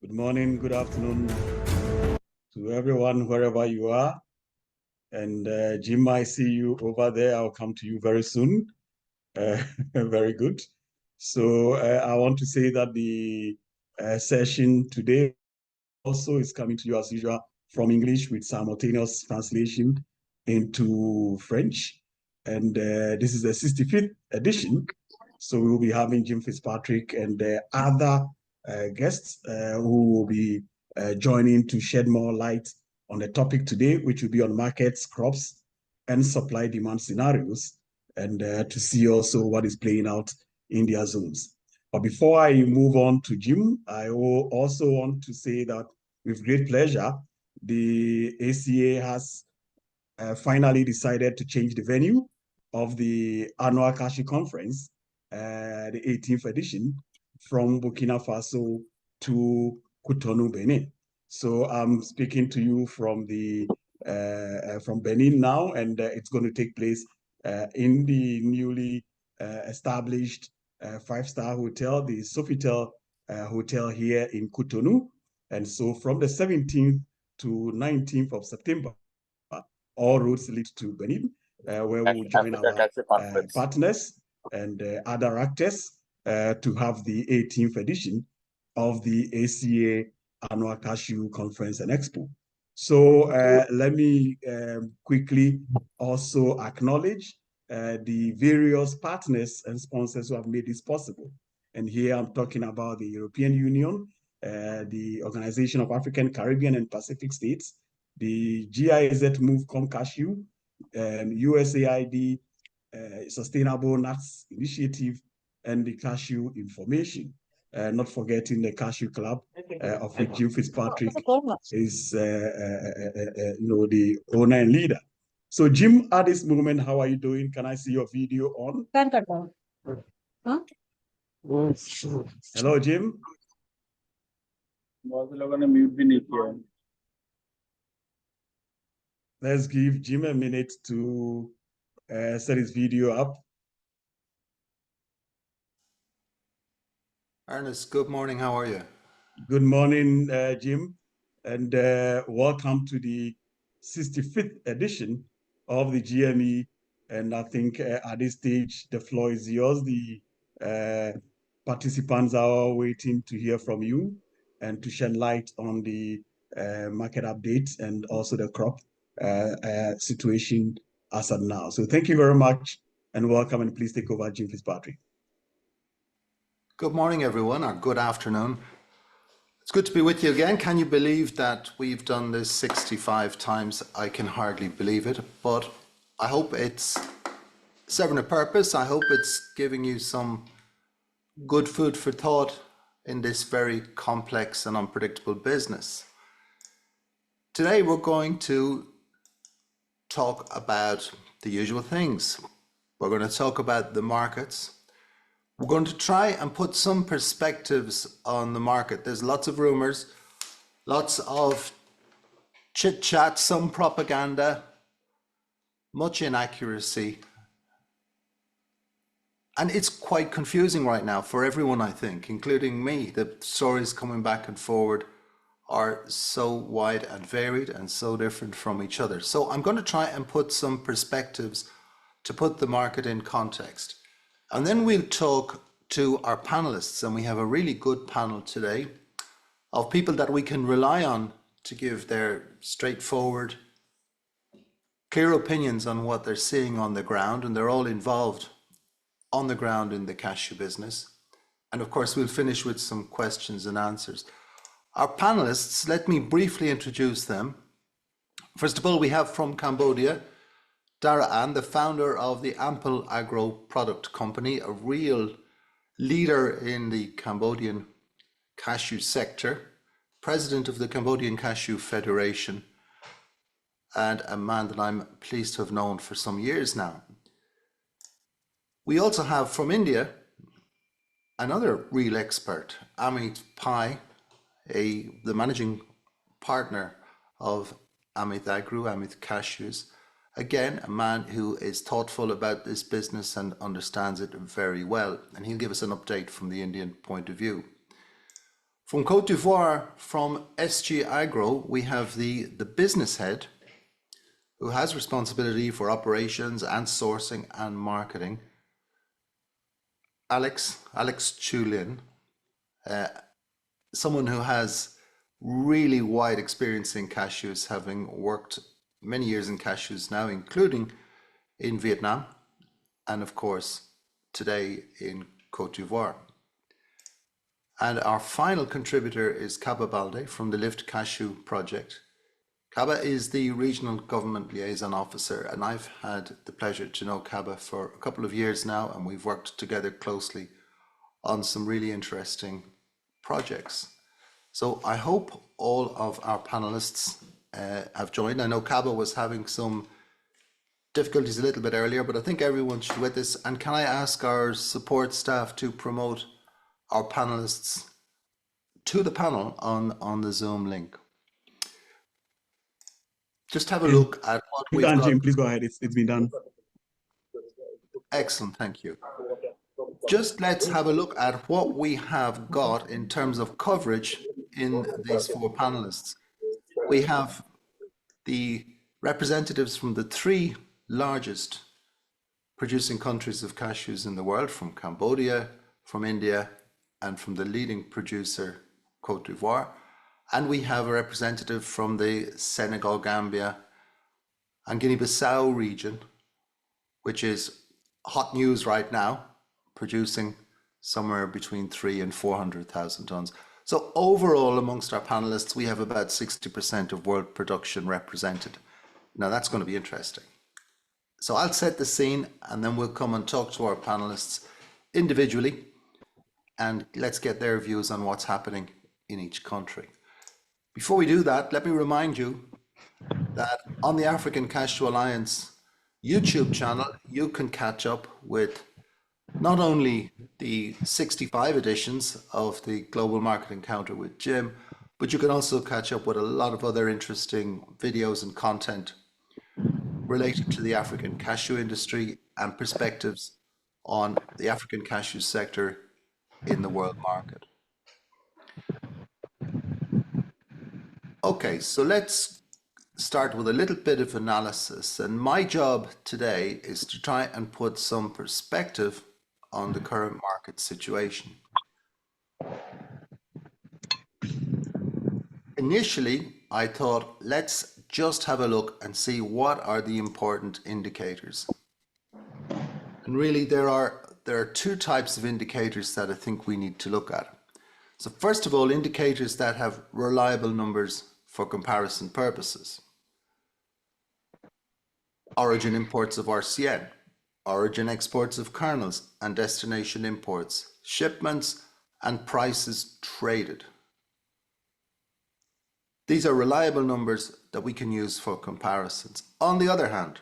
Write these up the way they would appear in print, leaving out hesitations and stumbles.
Good morning, good afternoon to everyone, wherever you are. And Jim, I see you over there. I'll come to you very soon. Very good. So I want to say that the session today also is coming to you as usual from English with simultaneous translation into French. And this is the 65th edition. So we will be having Jim Fitzpatrick and other guests who will be joining to shed more light on the topic today, which will be on markets, crops, and supply demand scenarios, and to see also what is playing out in their zones. But before I move on to Jim, I will also want to say that with great pleasure, the ACA has finally decided to change the venue of the annual Kashi conference, the 18th edition, from Burkina Faso to Cotonou, Benin. So I'm speaking to you from Benin now, and it's going to take place in the newly established five-star hotel, the Sofitel Hotel here in Cotonou. And so from the 17th to 19th of September, all roads lead to Benin, where we will join our partners and other actors to have the 18th edition of the ACA Annual Cashew Conference and Expo. So let me quickly also acknowledge the various partners and sponsors who have made this possible. And here I'm talking about the European Union, the Organization of African, Caribbean, and Pacific States, the GIZ Move Cashew, USAID Sustainable Nuts Initiative, and the Cashew Information. Not forgetting the Cashew Club, of which Jim Fitzpatrick is, the owner and leader. So, Jim, at this moment, how are you doing? Can I see your video on? Huh? Hello, Jim. Let's give Jim a minute to set his video up. Ernest, good morning. How are you? Good morning, Jim, and welcome to the 65th edition of the GME. And I think at this stage, the floor is yours. The participants are waiting to hear from you and to shed light on the market updates and also the crop situation as of now. So thank you very much and welcome, and please take over, Jim Fitzpatrick. Good morning, everyone, or good afternoon. It's good to be with you again. Can you believe that we've done this 65 times? I can hardly believe it, but I hope it's serving a purpose. I hope it's giving you some good food for thought in this very complex and unpredictable business. Today, we're going to talk about the usual things. We're going to talk about the markets. We're going to try and put some perspectives on the market. There's lots of rumors, lots of chit chat, some propaganda, much inaccuracy. And it's quite confusing right now for everyone, I think, including me. The stories coming back and forward are so wide and varied and so different from each other. So I'm going to try and put some perspectives to put the market in context. And then we'll talk to our panelists, and we have a really good panel today of people that we can rely on to give their straightforward, clear opinions on what they're seeing on the ground, and they're all involved on the ground in the cashew business. And of course, we'll finish with some questions and answers. Our panelists, let me briefly introduce them. First of all, we have from Cambodia, Dara An, the founder of the Ample Agro Product Company, a real leader in the Cambodian cashew sector, president of the Cambodian Cashew Federation, and a man that I'm pleased to have known for some years now. We also have from India another real expert, Amit Pai, the managing partner of Amit Agro, Amit Cashews. Again, a man who is thoughtful about this business and understands it very well, and he'll give us an update from the Indian point of view. From Côte d'Ivoire, from SG Agro, we have the business head who has responsibility for operations and sourcing and marketing, Alex Chulin, someone who has really wide experience in cashews, having worked many years in cashews now, including in Vietnam, and of course, today in Côte d'Ivoire. And our final contributor is Kaba Balde from the Lift Cashew Project. Kaba is the Regional Government Liaison Officer, and I've had the pleasure to know Kaba for a couple of years now, and we've worked together closely on some really interesting projects. So I hope all of our panelists have joined. I know Kaba was having some difficulties a little bit earlier, but I think everyone should be with us. And can I ask our support staff to promote our panelists to the panel on the Zoom link? Just have a look at what we've done, got. Jim, please go ahead. It's been done. Excellent, thank you. Just let's have a look at what we have got in terms of coverage in these four panelists. We have the representatives from the three largest producing countries of cashews in the world, from Cambodia, from India, and from the leading producer, Côte d'Ivoire. And we have a representative from the Senegal, Gambia, and Guinea-Bissau region, which is hot news right now, producing somewhere between 300,000 and 400,000 tons. So overall, amongst our panelists, we have about 60% of world production represented. Now that's going to be interesting. So I'll set the scene, and then we'll come and talk to our panelists individually, and let's get their views on what's happening in each country. Before we do that, let me remind you that on the African Cashew Alliance YouTube channel, you can catch up with not only the 65 editions of the Global Market Encounter with Jim, but you can also catch up with a lot of other interesting videos and content related to the African cashew industry and perspectives on the African cashew sector in the world market. Okay, so let's start with a little bit of analysis, and my job today is to try and put some perspective on the current market situation. Initially, I thought, let's just have a look and see what are the important indicators. And really, there are two types of indicators that I think we need to look at. So first of all, indicators that have reliable numbers for comparison purposes. Origin imports of RCN, origin exports of kernels and destination imports, shipments and prices traded. These are reliable numbers that we can use for comparisons. On the other hand,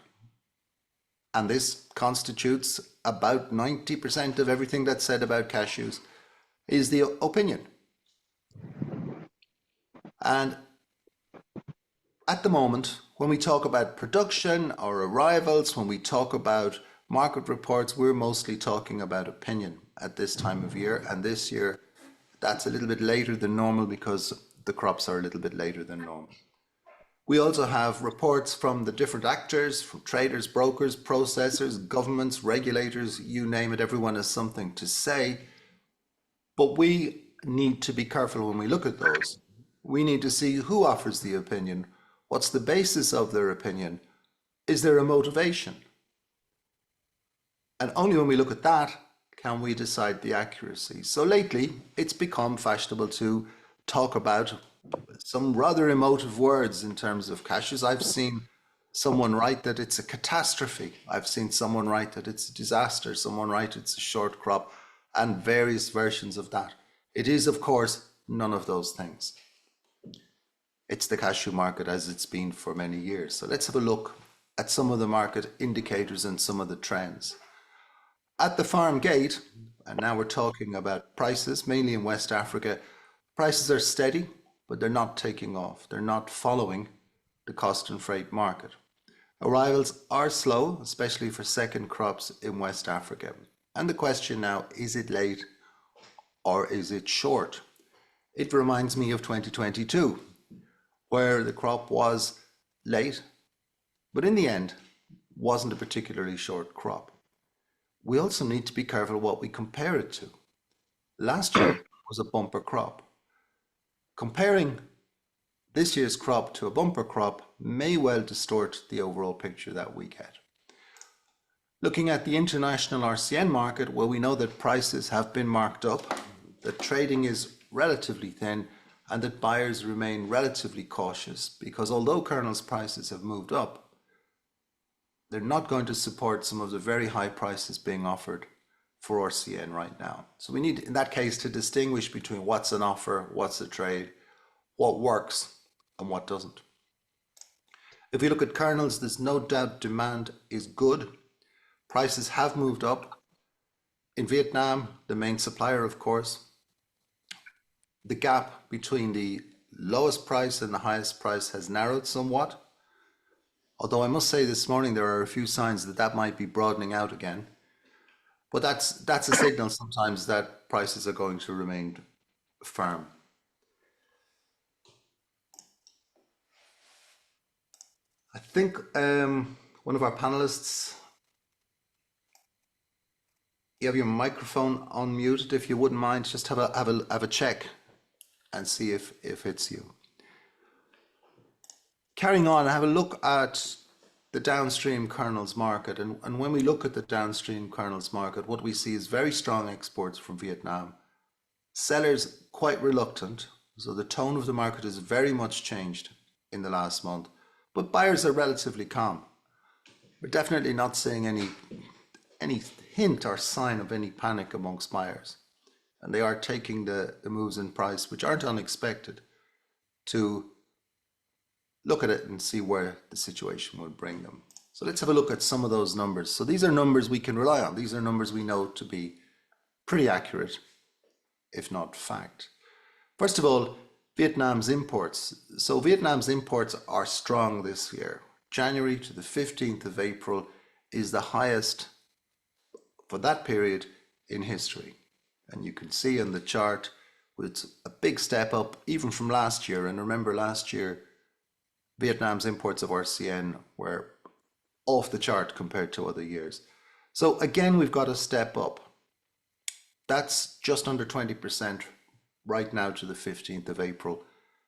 and this constitutes about 90% of everything that's said about cashews, is the opinion. And at the moment, when we talk about production or arrivals, when we talk about market reports, we're mostly talking about opinion at this time of year. And this year, that's a little bit later than normal because the crops are a little bit later than normal. We also have reports from the different actors, from traders, brokers, processors, governments, regulators, you name it, everyone has something to say. But we need to be careful when we look at those. We need to see who offers the opinion. What's the basis of their opinion? Is there a motivation? And only when we look at that can we decide the accuracy. So lately, it's become fashionable to talk about some rather emotive words in terms of cashews. I've seen someone write that it's a catastrophe. I've seen someone write that it's a disaster. Someone write it's a short crop, and various versions of that. It is, of course, none of those things. It's the cashew market as it's been for many years. So let's have a look at some of the market indicators and some of the trends. At the farm gate, and now we're talking about prices, mainly in West Africa, prices are steady, but they're not taking off. They're not following the cost and freight market. Arrivals are slow, especially for second crops in West Africa. And the question now, is it late or is it short? It reminds me of 2022, where the crop was late, but in the end, wasn't a particularly short crop. We also need to be careful what we compare it to. Last year was a bumper crop. Comparing this year's crop to a bumper crop may well distort the overall picture that we get. Looking at the international RCN market, where we know that prices have been marked up, that trading is relatively thin, and that buyers remain relatively cautious, because although kernels prices have moved up, they're not going to support some of the very high prices being offered for RCN right now. So we need, in that case, to distinguish between what's an offer, what's a trade, what works and what doesn't. If we look at kernels, there's no doubt demand is good. Prices have moved up. In Vietnam, the main supplier, of course, the gap between the lowest price and the highest price has narrowed somewhat. Although I must say this morning there are a few signs that that might be broadening out again. But that's a signal sometimes that prices are going to remain firm. I think one of our panelists, you have your microphone unmuted. If you wouldn't mind, just have a check and see if it's you. Carrying on, have a look at the downstream kernels market. And when we look at the downstream kernels market, what we see is very strong exports from Vietnam. Sellers quite reluctant. So the tone of the market has very much changed in the last month. But buyers are relatively calm. We're definitely not seeing any hint or sign of any panic amongst buyers. And they are taking the moves in price, which aren't unexpected, to look at it and see where the situation will bring them. So let's have a look at some of those numbers. So these are numbers we can rely on. These are numbers we know to be pretty accurate, if not fact. First of all, Vietnam's imports. So Vietnam's imports are strong this year. January to the 15th of April is the highest for that period in history. And you can see in the chart with a big step up even from last year. And remember, last year, Vietnam's imports of RCN were off the chart compared to other years. So again, we've got a step up. That's just under 20% right now to the 15th of April.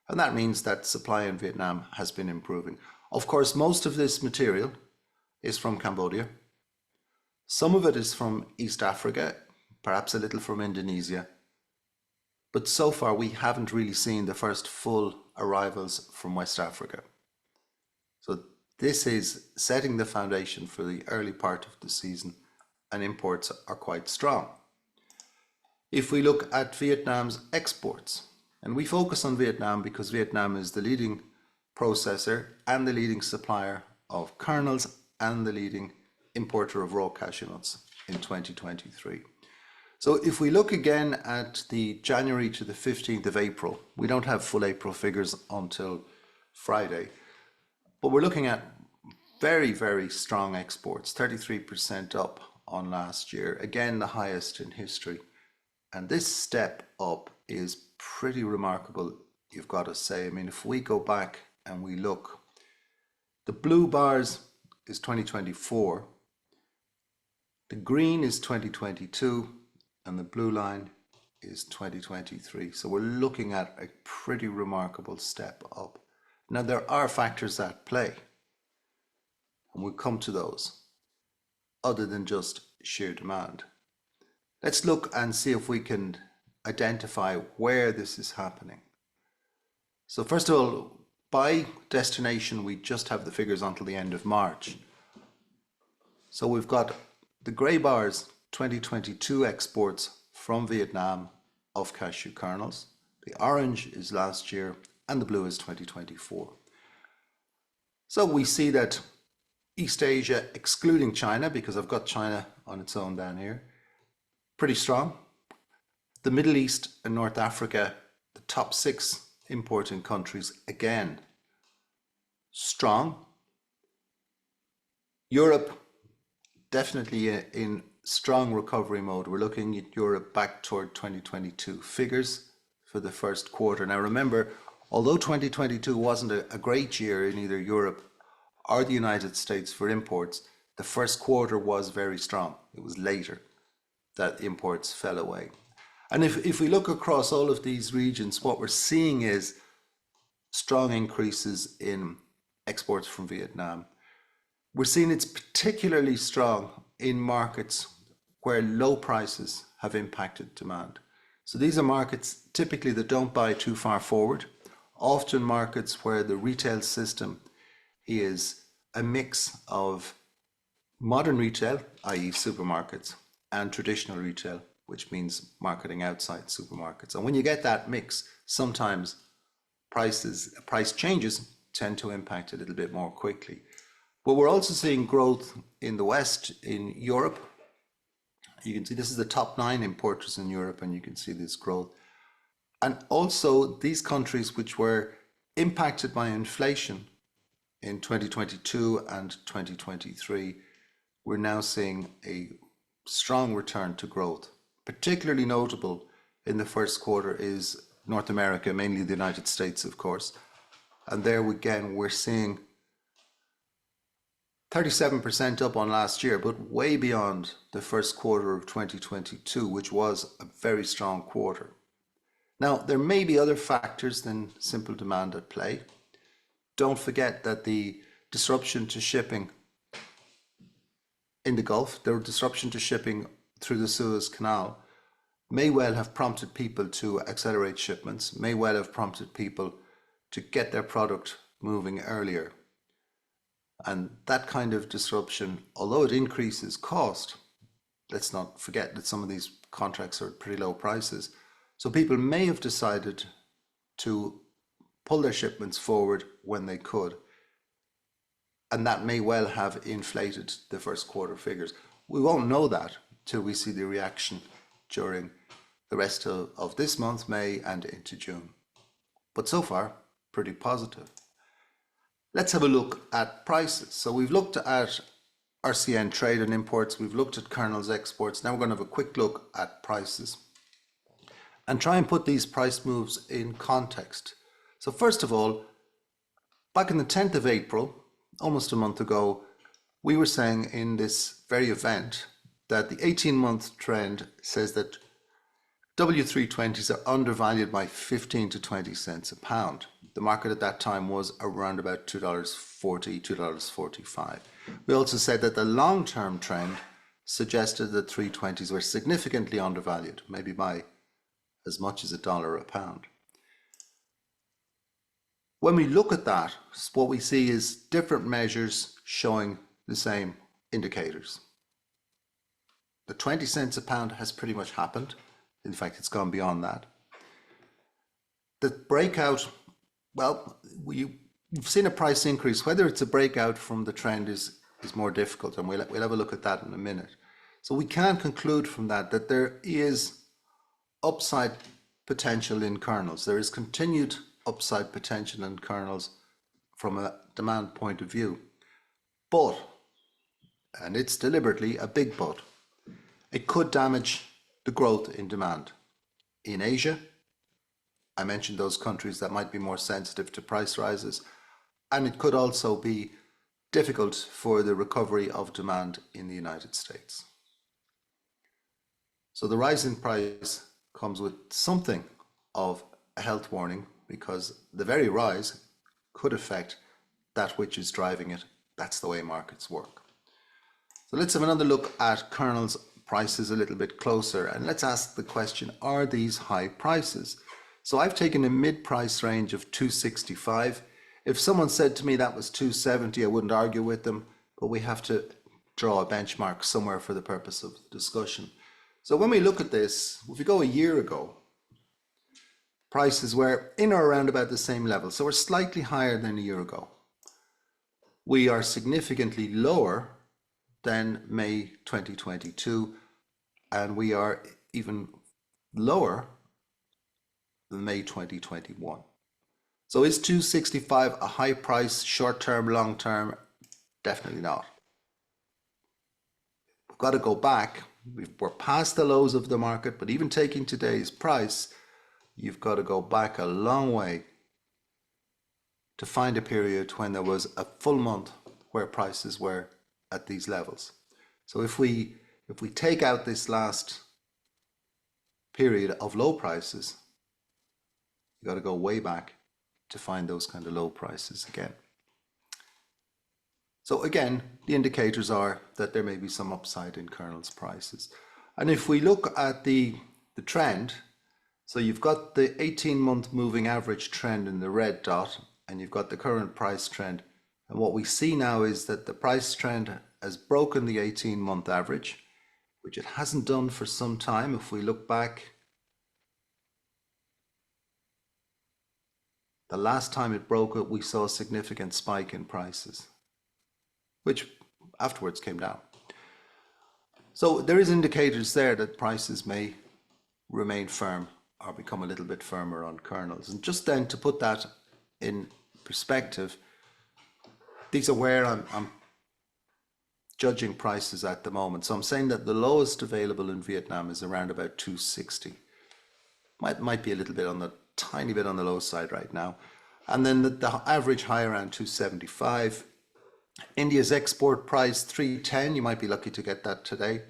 And that means that supply in Vietnam has been improving. Of course, most of this material is from Cambodia. Some of it is from East Africa, perhaps a little from Indonesia. But so far, we haven't really seen the first full arrivals from West Africa. So this is setting the foundation for the early part of the season, and imports are quite strong. If we look at Vietnam's exports, and we focus on Vietnam because Vietnam is the leading processor and the leading supplier of kernels and the leading importer of raw cashew nuts in 2023. So if we look again at the January to the 15th of April, we don't have full April figures until Friday, but we're looking at very, very strong exports, 33% up on last year, again the highest in history. And this step up is pretty remarkable, you've got to say. I mean, if we go back and we look, the blue bars is 2024, the green is 2022, and the blue line is 2023. So we're looking at a pretty remarkable step up. Now, there are factors at play, and we'll come to those, other than just sheer demand. Let's look and see if we can identify where this is happening. So first of all, by destination, we just have the figures until the end of March. So we've got the grey bars, 2022 exports from Vietnam of cashew kernels. The orange is last year, and the blue is 2024. So we see that East Asia, excluding China, because I've got China on its own down here, pretty strong. The Middle East and North Africa, the top 6 importing countries, again, strong. Europe, definitely in strong recovery mode. We're looking at Europe back toward 2022 figures. for the first quarter. Now remember, although 2022 wasn't a great year in either Europe or the United States for imports, the first quarter was very strong. It was later that imports fell away. And if we look across all of these regions, what we're seeing is strong increases in exports from Vietnam. We're seeing it's particularly strong in markets where low prices have impacted demand. So these are markets typically that don't buy too far forward, often markets where the retail system is a mix of modern retail, i.e. supermarkets, and traditional retail, which means marketing outside supermarkets. And when you get that mix, sometimes price changes tend to impact a little bit more quickly. But we're also seeing growth in the West, in Europe. You can see this is the top 9 importers in Europe, and you can see this growth. And also these countries which were impacted by inflation in 2022 and 2023, we're now seeing a strong return to growth. Particularly notable in the first quarter is North America, mainly the United States, of course. And there again, we're seeing 37% up on last year, but way beyond the first quarter of 2022, which was a very strong quarter. Now, there may be other factors than simple demand at play. Don't forget that the disruption to shipping in the Gulf, the disruption to shipping through the Suez Canal may well have prompted people to accelerate shipments, may well have prompted people to get their product moving earlier. And that kind of disruption, although it increases cost, let's not forget that some of these contracts are at pretty low prices. So people may have decided to pull their shipments forward when they could. And that may well have inflated the first quarter figures. We won't know that till we see the reaction during the rest of this month, May, and into June. But so far, pretty positive. Let's have a look at prices. So we've looked at RCN trade and imports, we've looked at kernels exports. Now we're going to have a quick look at prices and try and put these price moves in context. So first of all, back on the 10th of April, almost a month ago, we were saying in this very event that the 18-month trend says that W320s are undervalued by 15 to 20 cents a pound. The market at that time was around about $2.40, $2.45. We also said that the long-term trend suggested that 320s were significantly undervalued, maybe by as much as $1 a pound. When we look at that, what we see is different measures showing the same indicators. The 20 cents a pound has pretty much happened. In fact, it's gone beyond that. The breakout, well, we've seen a price increase. Whether it's a breakout from the trend is more difficult, and we'll have a look at that in a minute. So we can conclude from that that there is upside potential in kernels. There is continued upside potential in kernels from a demand point of view. But, and it's deliberately a big but, it could damage the growth in demand. In Asia, I mentioned those countries that might be more sensitive to price rises, and it could also be difficult for the recovery of demand in the United States. So the rise in price comes with something of a health warning, because the very rise could affect that which is driving it. That's the way markets work. So let's have another look at kernels prices a little bit closer, and let's ask the question, are these high prices? So I've taken a mid-price range of 265. If someone said to me that was 270, I wouldn't argue with them, but we have to draw a benchmark somewhere for the purpose of the discussion. So when we look at this, if we go a year ago, prices were in or around about the same level. So we're slightly higher than a year ago. We are significantly lower than May 2022, and we are even lower than May 2021. So is 265 a high price, short-term, long-term? Definitely not. We've got to go back. We're past the lows of the market, but even taking today's price, you've got to go back a long way to find a period when there was a full month where prices were at these levels. So if we take out this last period of low prices, you got to go way back to find those kind of low prices again. So again, the indicators are that there may be some upside in kernels prices. And if we look at the trend, so you've got the 18-month moving average trend in the red dot, and you've got the current price trend. And what we see now is that the price trend has broken the 18-month average, which it hasn't done for some time. If we look back, the last time it broke it, we saw a significant spike in prices, which afterwards came down. So there is indicators there that prices may remain firm or become a little bit firmer on kernels. And just then, to put that in perspective, these are where I'm judging prices at the moment. So I'm saying that the lowest available in Vietnam is around about 260. Might be a little bit on the tiny bit on the low side right now. And then the average high around 275. India's export price 310, you might be lucky to get that today.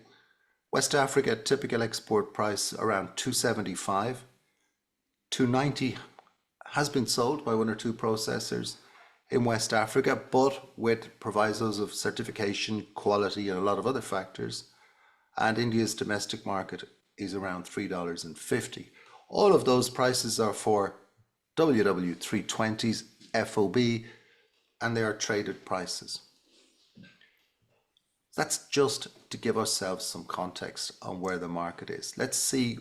West Africa typical export price around 275. 290 has been sold by one or two processors in West Africa, but with provisos of certification, quality, and a lot of other factors. And India's domestic market is around $3.50. All of those prices are for WW320s, FOB, and they are traded prices. That's just to give ourselves some context on where the market is. Let's see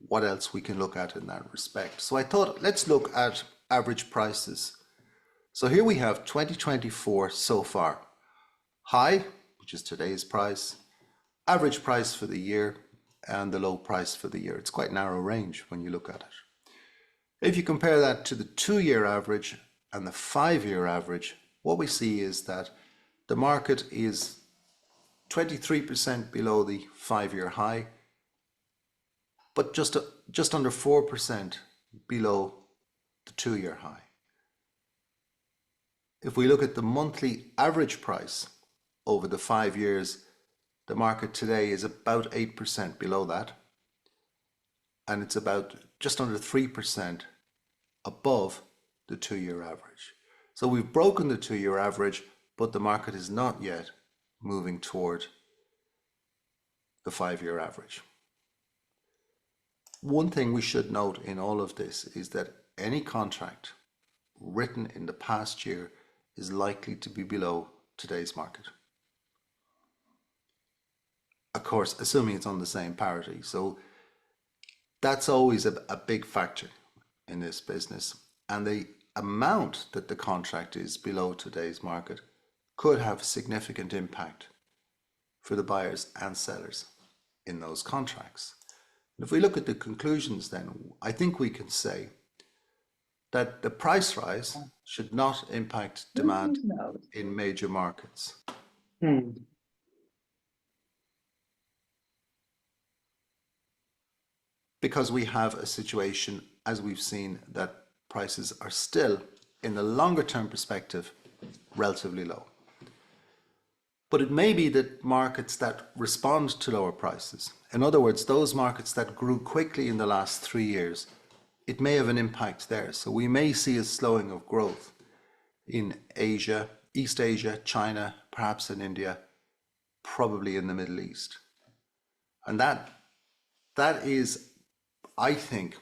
what else we can look at in that respect. So I thought, let's look at average prices. So here we have 2024 so far. High, which is today's price, average price for the year, and the low price for the year. It's quite narrow range when you look at it. If you compare that to the 2-year average and the 5-year average, what we see is that the market is 23% below the 5-year high, but just under 4% below the 2-year high. If we look at the monthly average price over the 5 years, the market today is about 8% below that, and it's about just under 3% above the 2-year average. So we've broken the 2-year average, but the market is not yet moving toward the 5-year average. One thing we should note in all of this is that any contract written in the past year is likely to be below today's market. Of course, assuming it's on the same parity. So that's always a big factor in this business. And the amount that the contract is below today's market could have significant impact for the buyers and sellers in those contracts. If we look at the conclusions, then I think we can say that the price rise should not impact demand in major markets. Because we have a situation, as we've seen, that prices are still, in the longer term perspective, relatively low. But it may be that markets that respond to lower prices, in other words, those markets that grew quickly in the last 3 years, it may have an impact there. So we may see a slowing of growth in Asia, East Asia, China, perhaps in India, probably in the Middle East. And that is, I think,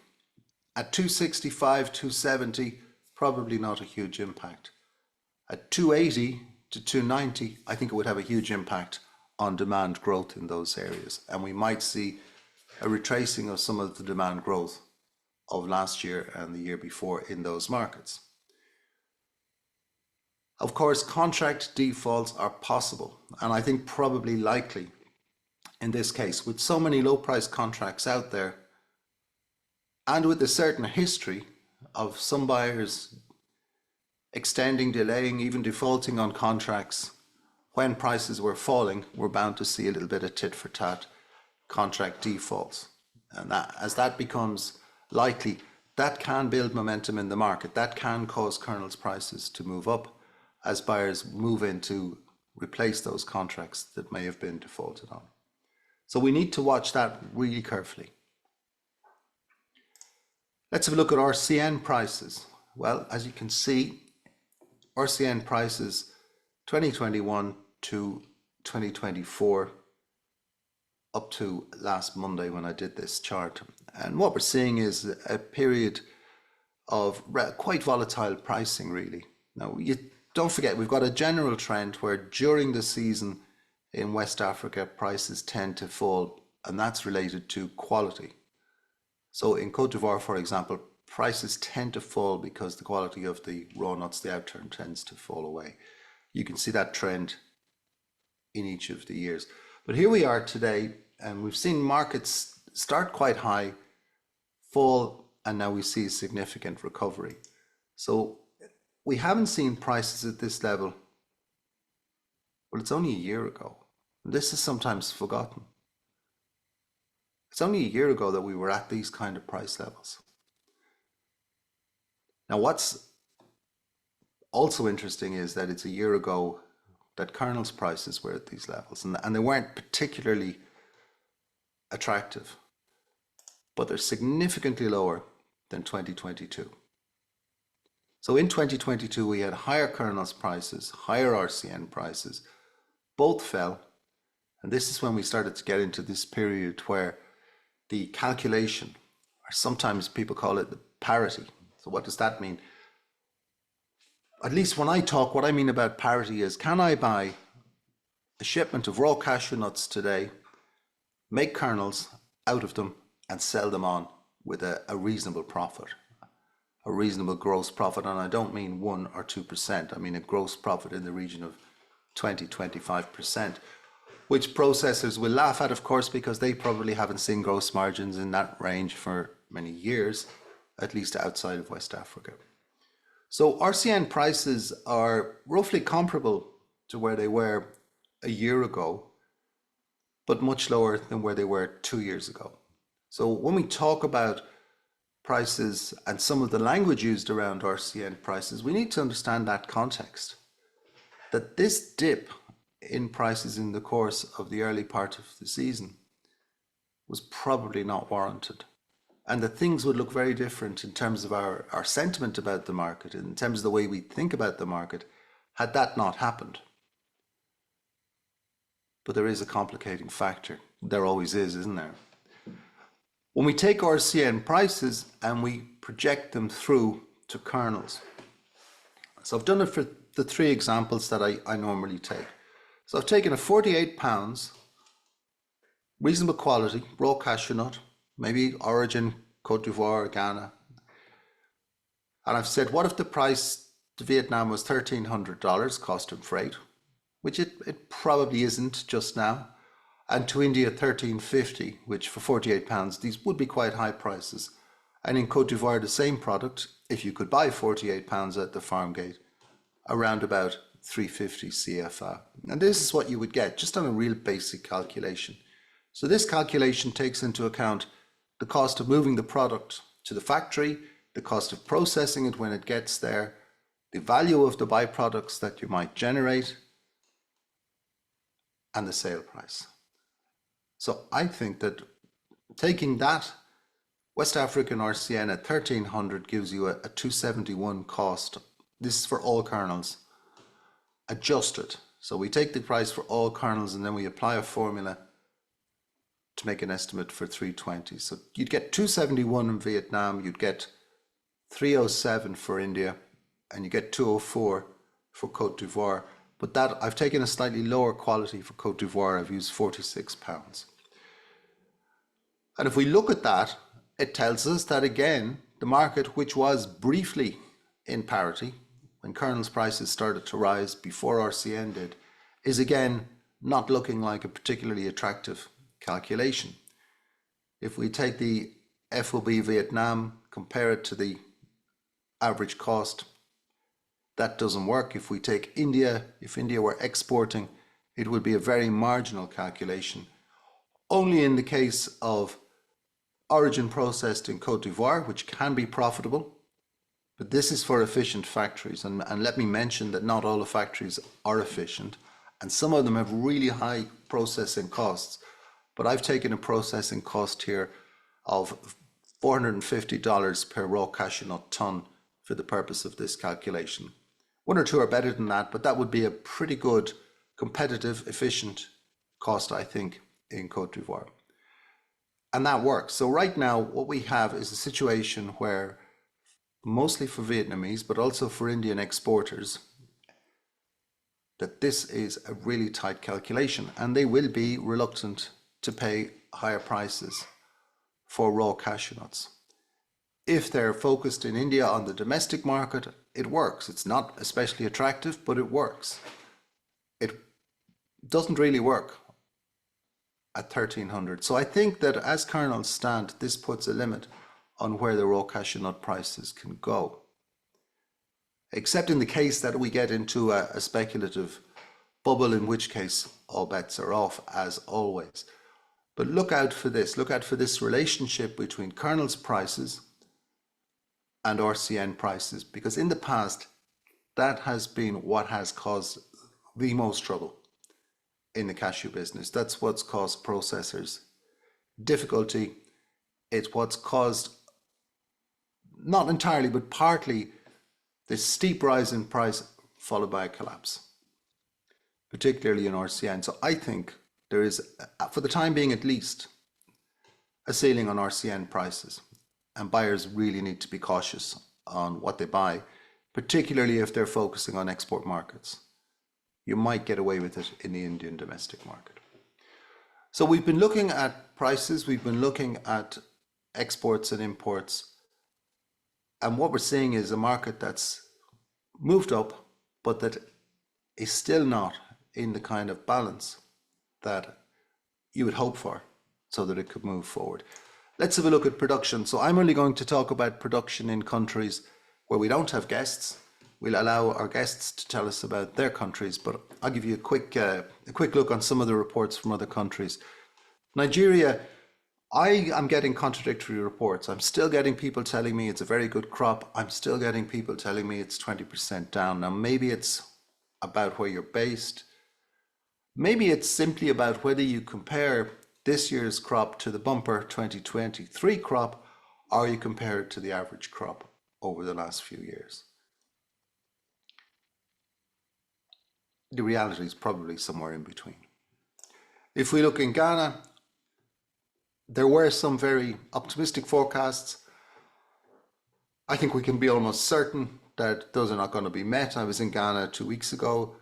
at 265, 270, probably not a huge impact. At 280 to 290, I think it would have a huge impact on demand growth in those areas. And we might see a retracing of some of the demand growth of last year and the year before in those markets. Of course, contract defaults are possible, and I think probably likely in this case. With so many low price contracts out there, and with a certain history of some buyers extending, delaying, even defaulting on contracts when prices were falling, we're bound to see a little bit of tit for tat contract defaults. And that, as that becomes likely, that can build momentum in the market. That can cause kernels prices to move up as buyers move in to replace those contracts that may have been defaulted on. So we need to watch that really carefully. Let's have a look at RCN prices. Well, as you can see, RCN prices 2021 to 2024 up to last Monday when I did this chart. And what we're seeing is a period of quite volatile pricing, really. Now, you don't forget, we've got a general trend where during the season in West Africa, prices tend to fall, and that's related to quality. So in Cote d'Ivoire, for example, prices tend to fall because the quality of the raw nuts, the outturn, tends to fall away. You can see that trend in each of the years. But here we are today, and we've seen markets start quite high, fall, and now we see a significant recovery. So we haven't seen prices at this level. Well, it's only a year ago. This is sometimes forgotten. It's only a year ago that we were at these kind of price levels. Now, what's also interesting is that it's a year ago that kernels prices were at these levels, and they weren't particularly attractive, but they're significantly lower than 2022. So in 2022, we had higher kernels prices, higher RCN prices, both fell. And this is when we started to get into this period where the calculation, or sometimes people call it the parity. So what does that mean? At least when I talk, what I mean about parity is, can I buy a shipment of raw cashew nuts today, make kernels out of them, and sell them on with a reasonable profit, a reasonable gross profit? And I don't mean 1 or 2%. I mean a gross profit in the region of 20, 25%. Which processors will laugh at, of course, because they probably haven't seen gross margins in that range for many years, at least outside of West Africa. So RCN prices are roughly comparable to where they were a year ago, but much lower than where they were 2 years ago. So when we talk about prices and some of the language used around RCN prices, we need to understand that context, that this dip in prices in the course of the early part of the season was probably not warranted, and that things would look very different in terms of our sentiment about the market, in terms of the way we think about the market, had that not happened. But there is a complicating factor. There always is, isn't there? When we take RCN prices and we project them through to kernels. So I've done it for the 3 examples that I normally take. So I've taken a 48 pounds, reasonable quality, raw cashew nut, maybe origin Cote d'Ivoire, Ghana. And I've said, what if the price to Vietnam was $1,300 cost and freight, which it probably isn't just now, and to India $1,350, which for 48 pounds, these would be quite high prices. And in Cote d'Ivoire, the same product, if you could buy 48 pounds at the farm gate, around about 350 CFA. And this is what you would get just on a real basic calculation. So this calculation takes into account the cost of moving the product to the factory, the cost of processing it when it gets there, the value of the byproducts that you might generate, and the sale price. So I think that taking that West African RCN at 1,300 gives you a 271 cost. This is for all kernels, adjusted. So we take the price for all kernels and then we apply a formula to make an estimate for 320. So you'd get 271 in Vietnam, you'd get 307 for India, and you get 204 for Cote d'Ivoire. But that I've taken a slightly lower quality for Cote d'Ivoire. I've used 46 pounds. And if we look at that, it tells us that again, the market, which was briefly in parity when kernels prices started to rise before RCN did, is again not looking like a particularly attractive calculation. If we take the FOB Vietnam, compare it to the average cost, that doesn't work. If we take India, if India were exporting, it would be a very marginal calculation. Only in the case of origin processed in Cote d'Ivoire, which can be profitable, but this is for efficient factories. And let me mention that not all the factories are efficient, and some of them have really high processing costs. But I've taken a processing cost here of $450 per raw cashew nut ton for the purpose of this calculation. One or two are better than that, but that would be a pretty good, competitive, efficient cost, I think, in Cote d'Ivoire. And that works. So right now, what we have is a situation where, mostly for Vietnamese, but also for Indian exporters, that this is a really tight calculation, and they will be reluctant to pay higher prices for raw cashew nuts. If they're focused in India on the domestic market, it works. It's not especially attractive, but it works. It doesn't really work at 1,300. So I think that as kernels stand, this puts a limit on where the raw cashew nut prices can go. Except in the case that we get into a speculative bubble, in which case all bets are off, as always. But look out for this relationship between kernels prices and RCN prices, because in the past, that has been what has caused the most trouble in the cashew business. That's what's caused processors difficulty. It's what's caused, not entirely, but partly, this steep rise in price followed by a collapse, particularly in RCN. So I think there is, for the time being at least, a ceiling on RCN prices, and buyers really need to be cautious on what they buy, particularly if they're focusing on export markets. You might get away with it in the Indian domestic market. So we've been looking at prices, we've been looking at exports and imports, and what we're seeing is a market that's moved up, but that is still not in the kind of balance that you would hope for so that it could move forward. Let's have a look at production. So I'm only going to talk about production in countries where we don't have guests. We'll allow our guests to tell us about their countries, but I'll give you a quick look on some of the reports from other countries. Nigeria, I am getting contradictory reports. I'm still getting people telling me it's a very good crop. I'm still getting people telling me it's 20% down. Now, maybe it's about where you're based. Maybe it's simply about whether you compare this year's crop to the bumper 2023 crop, or you compare it to the average crop over the last few years. The reality is probably somewhere in between. If we look in Ghana, there were some very optimistic forecasts. I think we can be almost certain that those are not going to be met. I was in Ghana 2 weeks ago,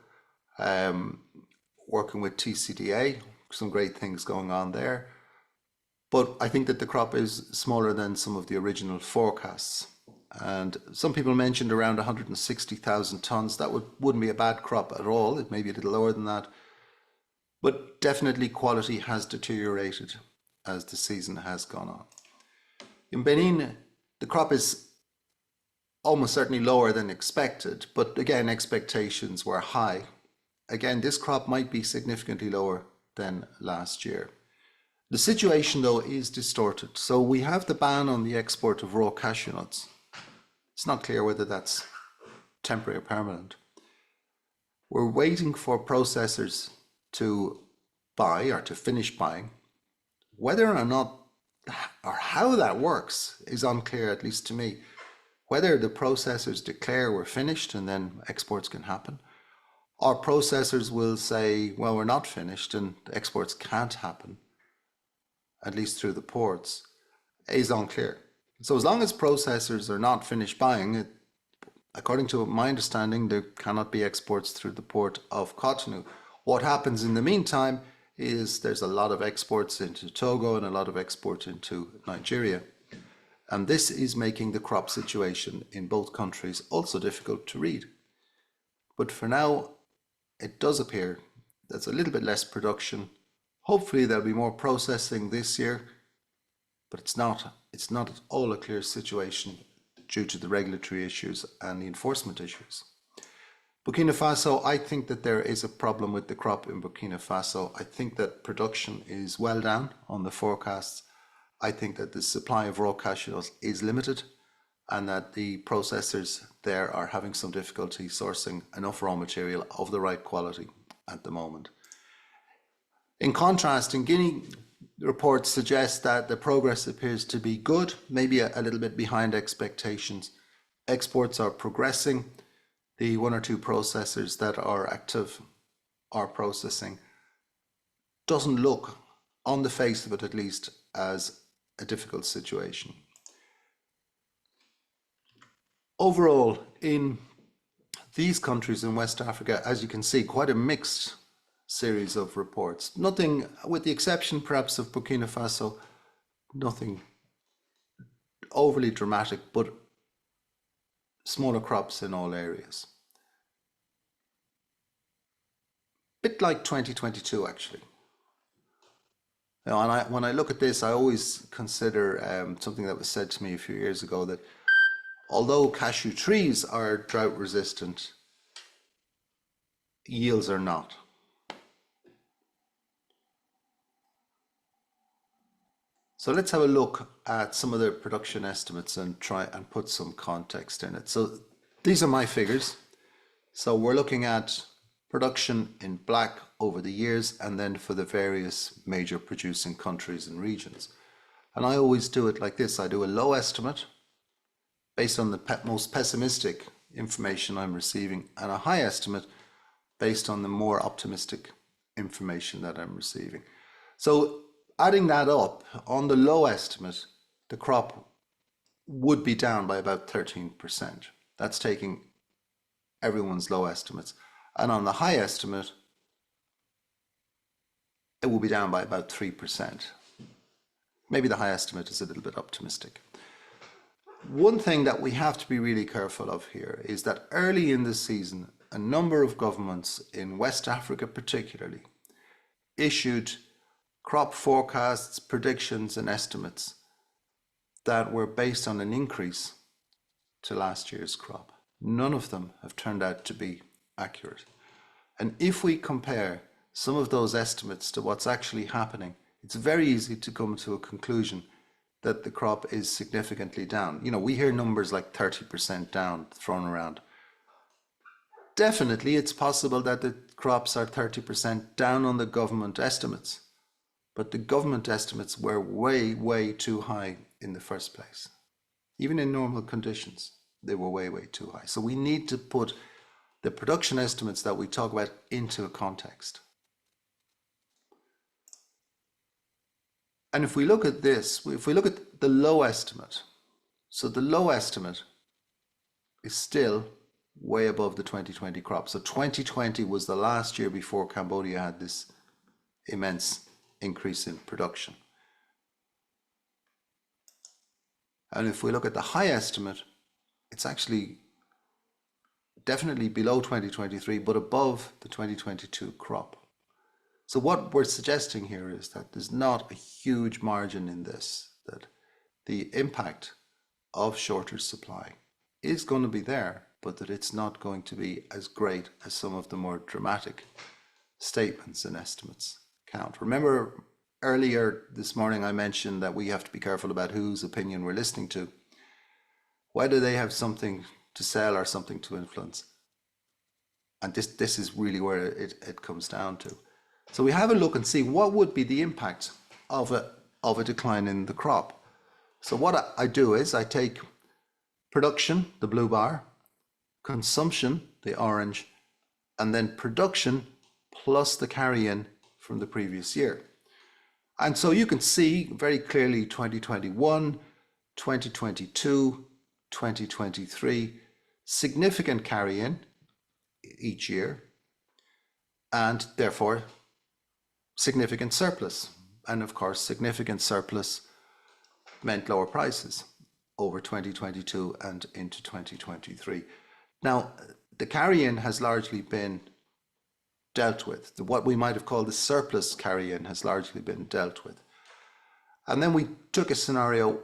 working with TCDA, some great things going on there. But I think that the crop is smaller than some of the original forecasts. And some people mentioned around 160,000 tons. That wouldn't be a bad crop at all. It may be a little lower than that. But definitely quality has deteriorated as the season has gone on. In Benin, the crop is almost certainly lower than expected, but again, expectations were high. Again, this crop might be significantly lower than last year. The situation, though, is distorted. So we have the ban on the export of raw cashew nuts. It's not clear whether that's temporary or permanent. We're waiting for processors to buy or to finish buying. Whether or not, or how that works is unclear, at least to me. Whether the processors declare we're finished and then exports can happen, or processors will say, well, we're not finished and exports can't happen, at least through the ports, is unclear. So as long as processors are not finished buying, according to my understanding, there cannot be exports through the port of Cotonou. What happens in the meantime is there's a lot of exports into Togo and a lot of exports into Nigeria. And this is making the crop situation in both countries also difficult to read. But for now, it does appear there's a little bit less production. Hopefully there'll be more processing this year, but it's not at all a clear situation due to the regulatory issues and the enforcement issues. Burkina Faso, I think that there is a problem with the crop in Burkina Faso. I think that production is well down on the forecasts. I think that the supply of raw cashew nuts is limited and that the processors there are having some difficulty sourcing enough raw material of the right quality at the moment. In contrast, in Guinea, reports suggest that the progress appears to be good, maybe a little bit behind expectations. Exports are progressing. The one or two processors that are active are processing. Doesn't look, on the face of it at least, as a difficult situation. Overall, in these countries in West Africa, as you can see, quite a mixed series of reports. Nothing, with the exception perhaps of Burkina Faso, nothing overly dramatic, but smaller crops in all areas. Bit like 2022, actually. Now, and when I look at this, I always consider something that was said to me a few years ago, that although cashew trees are drought resistant, yields are not. So let's have a look at some of the production estimates and try and put some context in it. So these are my figures. So we're looking at production in black over the years and then for the various major producing countries and regions. And I always do it like this. I do a low estimate based on the most pessimistic information I'm receiving and a high estimate based on the more optimistic information that I'm receiving. So adding that up, on the low estimate, the crop would be down by about 13%. That's taking everyone's low estimates. And on the high estimate, it will be down by about 3%. Maybe the high estimate is a little bit optimistic. One thing that we have to be really careful of here is that early in the season, a number of governments in West Africa particularly issued crop forecasts, predictions and estimates that were based on an increase to last year's crop. None of them have turned out to be accurate. And if we compare some of those estimates to what's actually happening, it's very easy to come to a conclusion that the crop is significantly down. You know, we hear numbers like 30% down thrown around. Definitely, it's possible that the crops are 30% down on the government estimates. But the government estimates were way, way too high in the first place. Even in normal conditions, they were way, way too high. So we need to put the production estimates that we talk about into a context. And if we look at this, if we look at the low estimate, so the low estimate is still way above the 2020 crop. So 2020 was the last year before Cambodia had this immense increase in production. And if we look at the high estimate, it's actually definitely below 2023, but above the 2022 crop. So what we're suggesting here is that there's not a huge margin in this, that the impact of shorter supply is going to be there, but that it's not going to be as great as some of the more dramatic statements and estimates count. Remember earlier this morning I mentioned that we have to be careful about whose opinion we're listening to, whether they have something to sell or something to influence. And this is really where it comes down to. So we have a look and see what would be the impact of a decline in the crop. So what I do is I take production, the blue bar, consumption, the orange, and then production plus the carry-in from the previous year. And so you can see very clearly 2021, 2022, 2023, significant carry-in each year, and therefore significant surplus. And of course, significant surplus meant lower prices over 2022 and into 2023. Now, the carry-in has largely been dealt with. What we might have called the surplus carry-in has largely been dealt with. And then we took a scenario,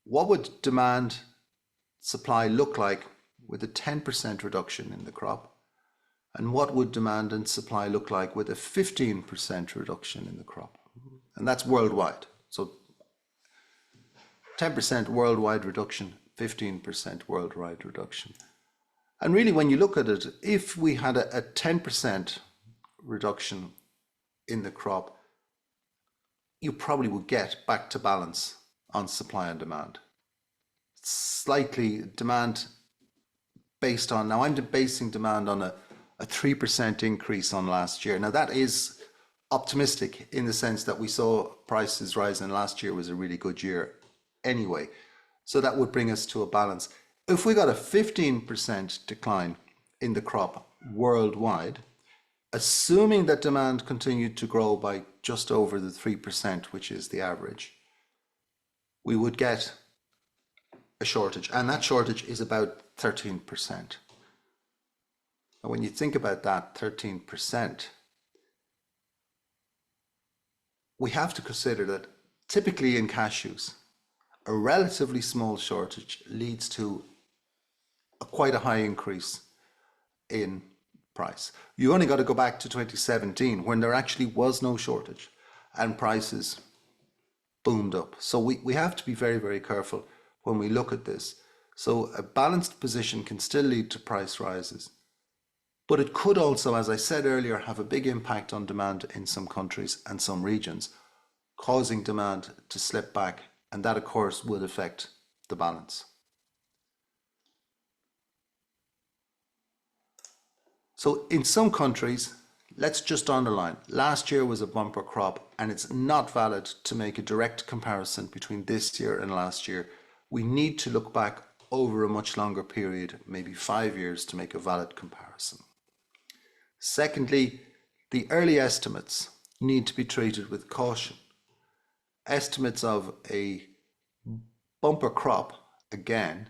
what would demand supply look like with a 10% reduction in the crop? And what would demand and supply look like with a 15% reduction in the crop? And that's worldwide. So 10% worldwide reduction, 15% worldwide reduction. And really, when you look at it, if we had a 10% reduction in the crop, you probably would get back to balance on supply and demand. Slightly demand based on, now I'm basing demand on a 3% increase on last year. Now that is optimistic in the sense that we saw prices rise and last year was a really good year anyway. So that would bring us to a balance. If we got a 15% decline in the crop worldwide, assuming that demand continued to grow by just over the 3%, which is the average, we would get a shortage, and that shortage is about 13%. And when you think about that 13%, we have to consider that typically in cashews, a relatively small shortage leads to quite a high increase in price. You only got to go back to 2017 when there actually was no shortage and prices boomed up. So we have to be very, very careful when we look at this. So a balanced position can still lead to price rises, but it could also, as I said earlier, have a big impact on demand in some countries and some regions, causing demand to slip back, and that of course would affect the balance. So in some countries, let's just underline, last year was a bumper crop, and it's not valid to make a direct comparison between this year and last year. We need to look back over a much longer period, maybe 5 years, to make a valid comparison. Secondly, the early estimates need to be treated with caution. Estimates of a bumper crop, again,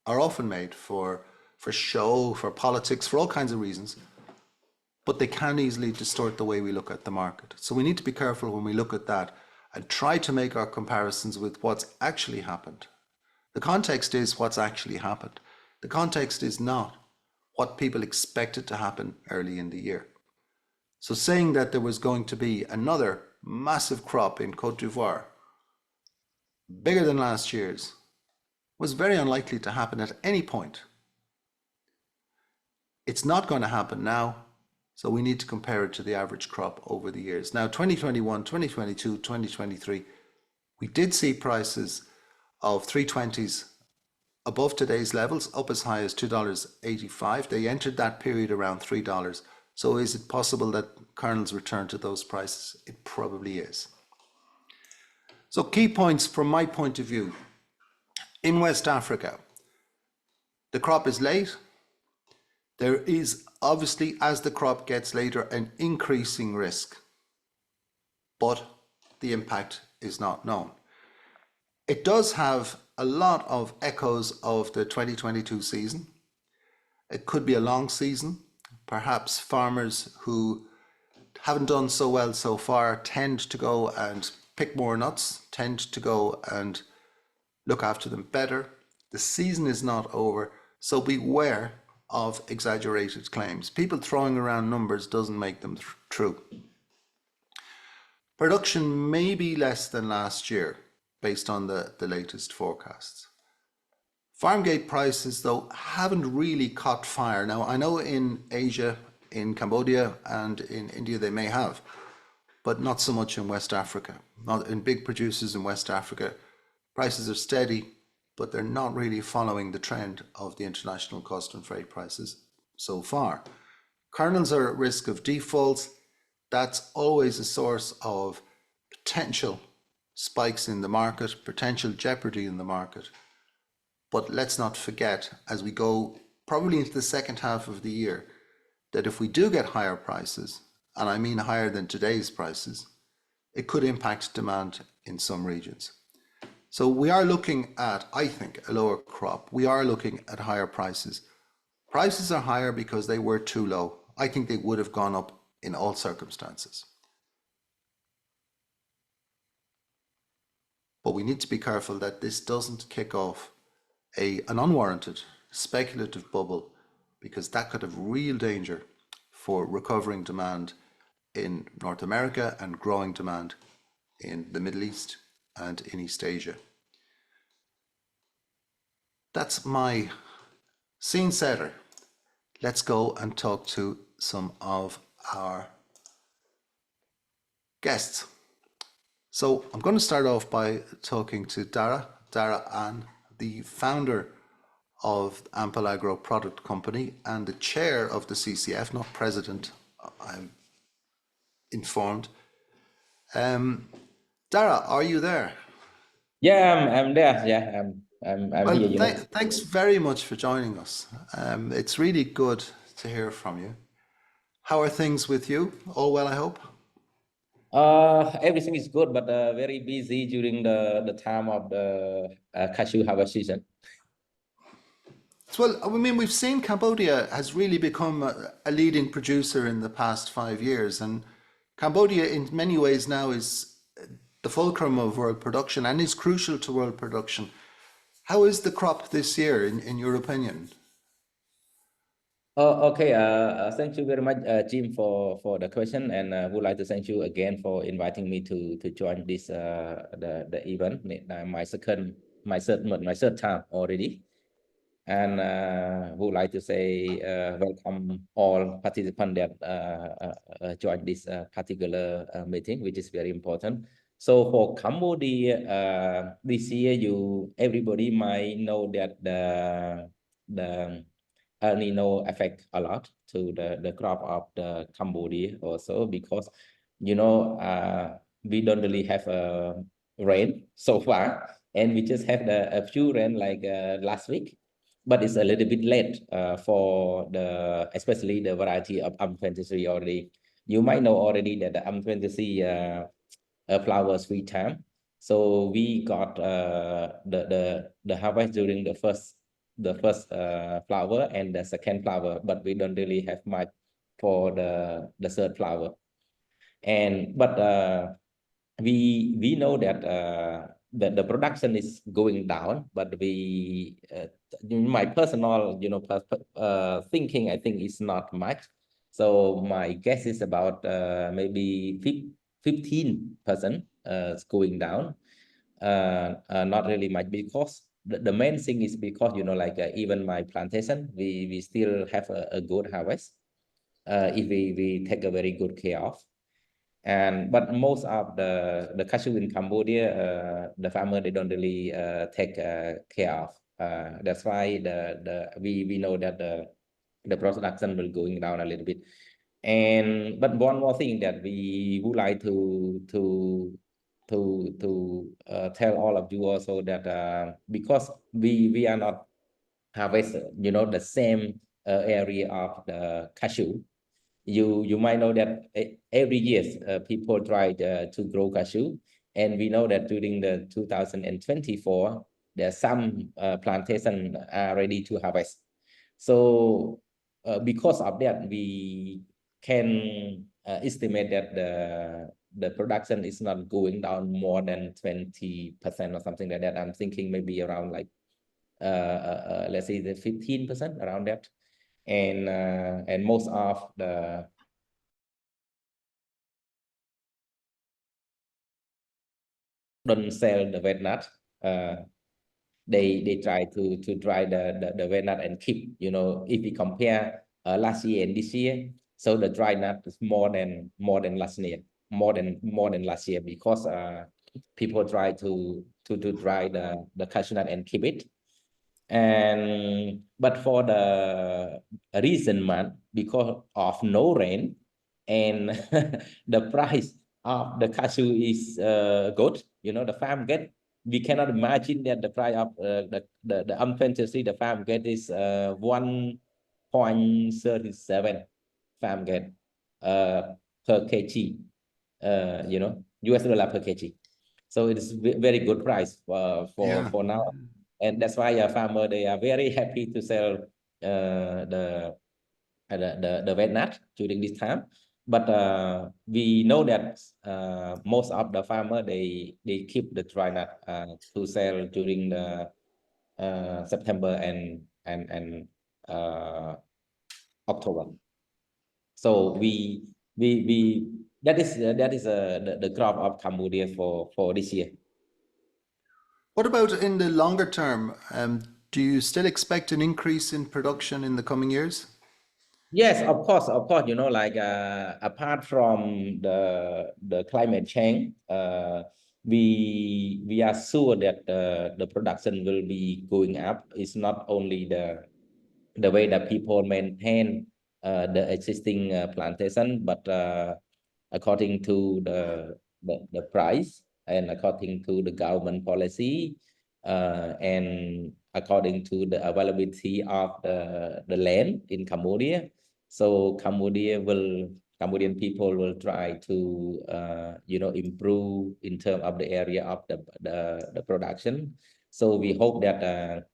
are often made for show, for politics, for all kinds of reasons, but they can easily distort the way we look at the market. So we need to be careful when we look at that and try to make our comparisons with what's actually happened. The context is what's actually happened. The context is not what people expected to happen early in the year. So saying that there was going to be another massive crop in Côte d'Ivoire, bigger than last year's, was very unlikely to happen at any point. It's not going to happen now, so we need to compare it to the average crop over the years. Now, 2021, 2022, 2023, we did see prices of 320s above today's levels, up as high as $2.85. They entered that period around $3. So is it possible that kernels return to those prices? It probably is. So key points from my point of view. In West Africa, the crop is late. There is obviously, as the crop gets later, an increasing risk, but the impact is not known. It does have a lot of echoes of the 2022 season. It could be a long season. Perhaps farmers who haven't done so well so far tend to go and pick more nuts, tend to go and look after them better. The season is not over, so beware of exaggerated claims. People throwing around numbers doesn't make them true. Production may be less than last year based on the latest forecasts. Farm gate prices, though, haven't really caught fire. Now, I know in Asia, in Cambodia and in India they may have, but not so much in West Africa. Not in big producers in West Africa. Prices are steady, but they're not really following the trend of the international cost and freight prices so far. Kernels are at risk of defaults. That's always a source of potential spikes in the market, potential jeopardy in the market. But let's not forget, as we go probably into the second half of the year, that if we do get higher prices, and I mean higher than today's prices, it could impact demand in some regions. So we are looking at, I think, a lower crop. We are looking at higher prices. Prices are higher because they were too low. I think they would have gone up in all circumstances. But we need to be careful that this doesn't kick off an unwarranted speculative bubble, because that could have real danger for recovering demand in North America and growing demand in the Middle East and in East Asia. That's my scene setter. Let's go and talk to some of our guests. So I'm going to start off by talking to Dara Ann, the founder of Ampalagro Product Company and the chair of the CCF, not president, I'm informed. Dara, are you there? Yeah, I'm there. Yeah, I'm Well, here. thanks very much for joining us. It's really good to hear from you. How are things with you? All well, I hope? Everything is good, but very busy during the time of the cashew harvest season. Well, I mean, we've seen Cambodia has really become a leading producer in the past 5 years, and Cambodia, in many ways, now is the fulcrum of world production and is crucial to world production. How is the crop this year, in your opinion? Oh, okay. Thank you very much, Jim, for the question, and would like to thank you again for inviting me to join this the event. My third time already. And would like to say welcome all participants that join this particular meeting, which is very important. So for Cambodia, this year, everybody might know that the El Nino affect a lot to the crop of the Cambodia also, because we don't really have rain so far, and we just have a few rain like last week, but it's a little bit late for especially the variety of M23 already. You might know already that the M23 flower sweet time. So we got the harvest during the first flower and the second flower, but we don't really have much for the third flower. But we know that the production is going down, but my personal thinking, I think, is not much. So my guess is about maybe 15% going down. Not really much, because the main thing is because even my plantation, we still have a good harvest if we take a very good care of. But most of the cashew in Cambodia, the farmer, they don't really take care of. That's why we know that the production will going down a little bit. But one more thing that we would like to tell all of you also, that because we are not harvest the same area of the cashew. You might know that every year people try to grow cashew, and we know that during the 2024 there some plantation are ready to harvest. So because of that, we can estimate that the production is not going down more than 20% or something like that. I'm thinking maybe around like let's say the 15%, around that. And most of the don't sell the wet nut. They try to dry the wet nut and keep, if we compare last year and this year, so the dry nut is more than last year, more than last year, because people try to dry the cashew nut and keep it. But for the recent month, because of no rain, and the price of the cashew is good, the farm get, we cannot imagine that the price of the M23 the farm get is 1.37 farm get per kg, US dollar per kg. So it is very good price for now. And that's why a farmer, they are very happy to sell the wet nut during this time. But we know that most of the farmer, they keep the dry nut to sell during the September and October. So that is the crop of Cambodia for this year. What about in the longer term? Do you still expect an increase in production in the coming years? Yes, of course, you know, like apart from the climate change, we are sure that the production will be going up. It's not only the way that people maintain the existing plantation, but according to the price and according to the government policy, and according to the availability of the land in Cambodia. So Cambodian people will try to you know, improve in terms of the area of the production. So we hope that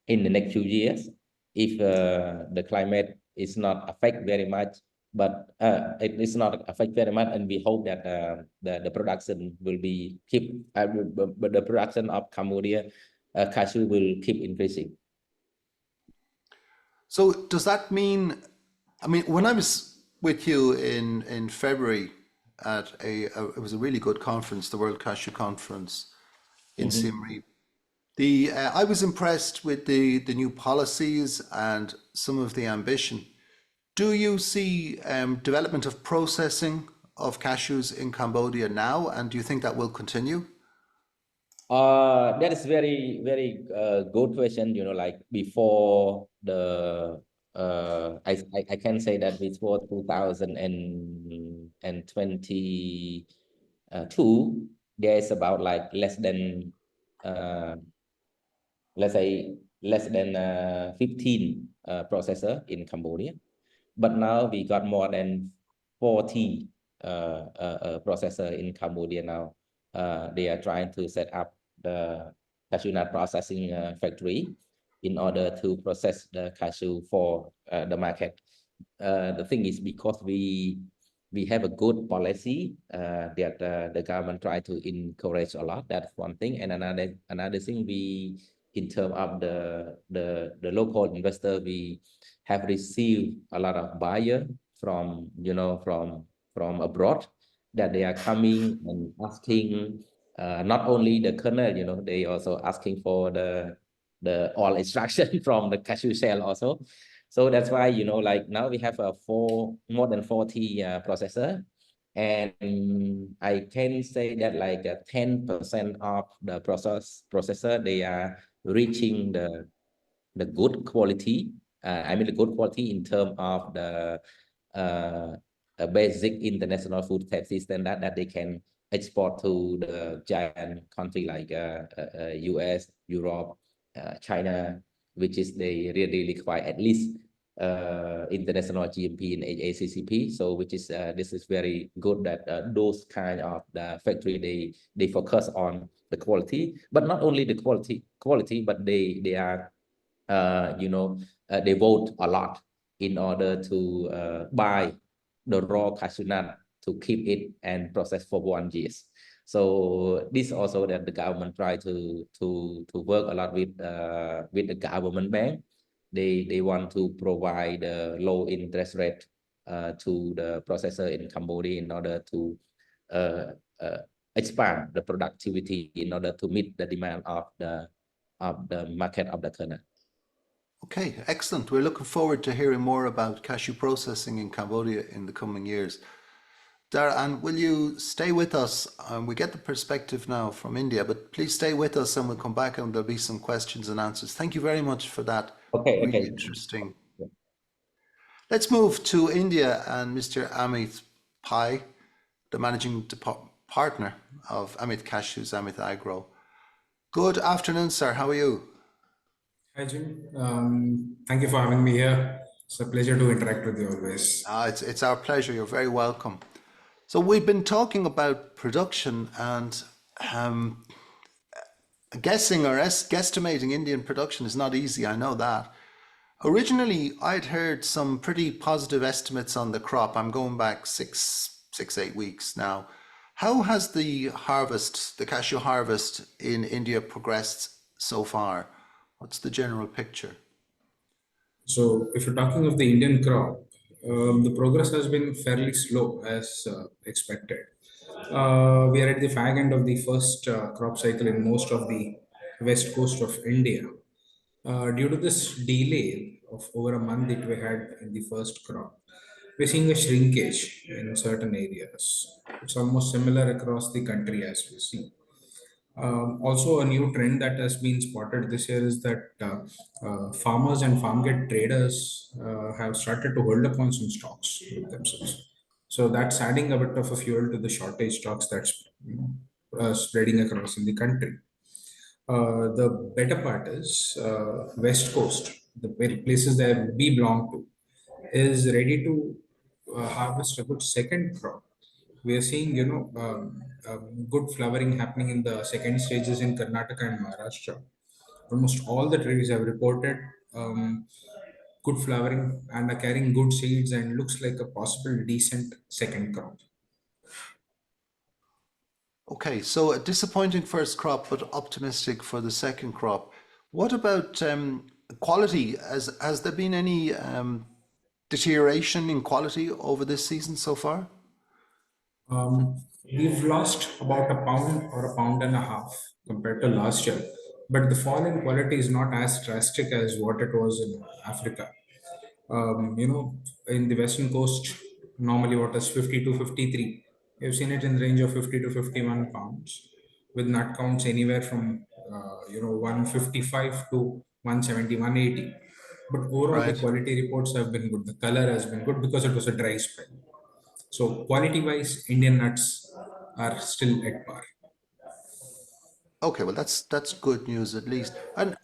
in the next few years, if the climate is not affect very much, but it is not affect very much, and we hope that the production will be but the production of Cambodia cashew will keep increasing. So does that mean, I mean, when I was with you in February at it was a really good conference, the World Cashew Conference in Siem Reap. I was impressed with the new policies and some of the ambition. Do you see development of processing of cashews in Cambodia now, and do you think that will continue? That is very good question. You know, like before the I can say that before 2022, there's about like less than let's say less than 15 processor in Cambodia, but now we got more than 40 processor in Cambodia now. They are trying to set up the cashew nut processing factory in order to process the cashew for the market. The thing is, because we have a good policy that the government try to encourage a lot. That's one thing, and another thing, we in terms of the local investor, we have received a lot of buyer from, you know, from abroad, that they are coming and asking not only the kernel, you know, they also asking for the oil extraction from the cashew shell also. So that's why, you know, like now we have more than 40 processor, and I can say that like 10% of the processor, they are reaching the good quality. I mean the good quality in terms of the a basic international food safety standard that they can export to the giant country like US, Europe, China, which is they really require at least international GMP and ACCP. So which is this is very good that those kind of the factory, they focus on the quality, but not only the quality, but they are you know, they vote a lot in order to buy the raw cashew nut to keep it and process for 1 year. So this also that the government try to work a lot with the government bank. They want to provide a low interest rate to the processor in Cambodia in order to expand the productivity in order to meet the demand of the market of the kernel. Okay, excellent. We're looking forward to hearing more about cashew processing in Cambodia in the coming years. Dara, and will you stay with us? We get the perspective now from India, but please stay with us and we'll come back and there'll be some questions and answers. Thank you very much for that. Okay, really interesting. Yeah. Let's move to India and Mr. Amit Pai, the managing partner of Amit Cashews, Amit Agro. Good afternoon, sir. How are you? Hi, Jim. Thank you for having me here. It's a pleasure to interact with you always. It's our pleasure. You're very welcome. So we've been talking about production and guessing or guesstimating Indian production is not easy. I know that. Originally, I'd heard some pretty positive estimates on the crop. I'm going back 8 weeks now. How has the harvest, the cashew harvest in India progressed so far? What's the general picture? So if you're talking of the Indian crop, the progress has been fairly slow as expected. We are at the fag end of the first crop cycle in most of the west coast of India. Due to this delay of over a month that we had in the first crop, we're seeing a shrinkage in certain areas. It's almost similar across the country as we see. Also, a new trend that has been spotted this year is that farmers and farm gate traders have started to hold up on some stocks with themselves. So that's adding a bit of a fuel to the shortage stocks that's spreading across in the country. The better part is West Coast, the very places that we belong to, is ready to harvest a good second crop. We are seeing, good flowering happening in the second stages in Karnataka and Maharashtra. Almost all the trees have reported good flowering and are carrying good seeds and looks like a possible decent second crop. Okay, so a disappointing first crop, but optimistic for the second crop. What about quality? Has there been any deterioration in quality over this season so far? We've lost about a pound or a pound and a half compared to last year, but the fall in quality is not as drastic as what it was in Africa. You know, in the western coast, normally what is 50 to 53. We've seen it in the range of 50 to 51 pounds, with nut counts anywhere from 155 to 170, 180. But overall, the Right. quality reports have been good. The color has been good because it was a dry spell. So quality-wise, Indian nuts are still at par. Okay, well that's good news at least. And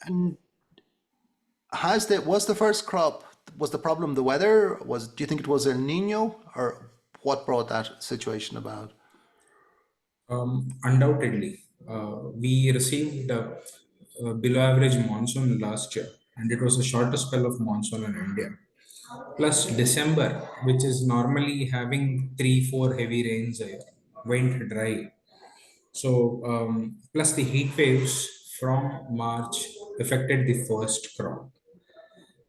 was the first crop, was the problem the weather? Do you think it was El Nino, or what brought that situation about? Undoubtedly, we received below average monsoon last year, and it was the shortest spell of monsoon in India. Plus, December, which is normally having 3, 4 heavy rains a year, went dry. So, plus the heat waves from March affected the first crop.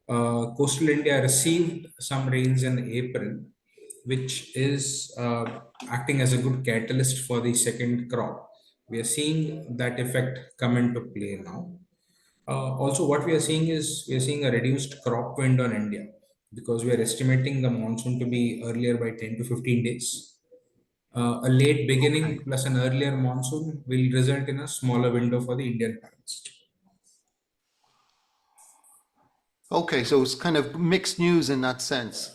Coastal India received some rains in April, which is acting as a good catalyst for the second crop. We are seeing that effect come into play now. Also, what we are seeing is we are seeing a reduced crop wind on India because we are estimating the monsoon to be earlier by 10 to 15 days. A late Okay. beginning plus an earlier monsoon will result in a smaller window for the Indian harvest. Okay, so it's kind of mixed news in that sense.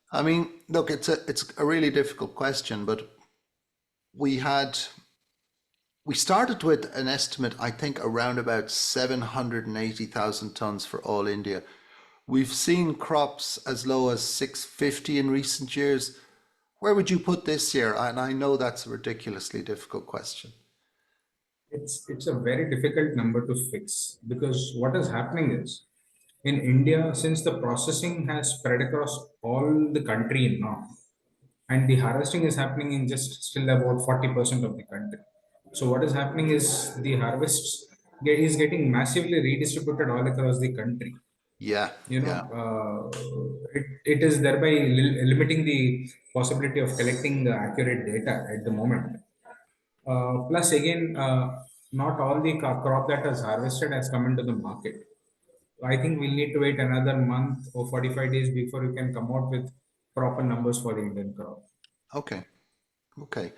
I mean, look, it's a really difficult question, but we had we started with an estimate, I think, around about 780,000 tons for all India. We've seen crops as low as 650 in recent years. Where would you put this year? And I know that's a ridiculously difficult question. It's a very difficult number to fix because what is happening is in India, since the processing has spread across all the country now, and the harvesting is happening in just still about 40% of the country. So what is happening is the harvests is getting massively redistributed all across the country. Yeah, yeah. It is thereby limiting the possibility of collecting the accurate data at the moment. Plus, again, not all the crop that is harvested has come into the market. I think we'll need to wait another month or 45 days before we can come out with proper numbers for the Indian crop. Okay, okay.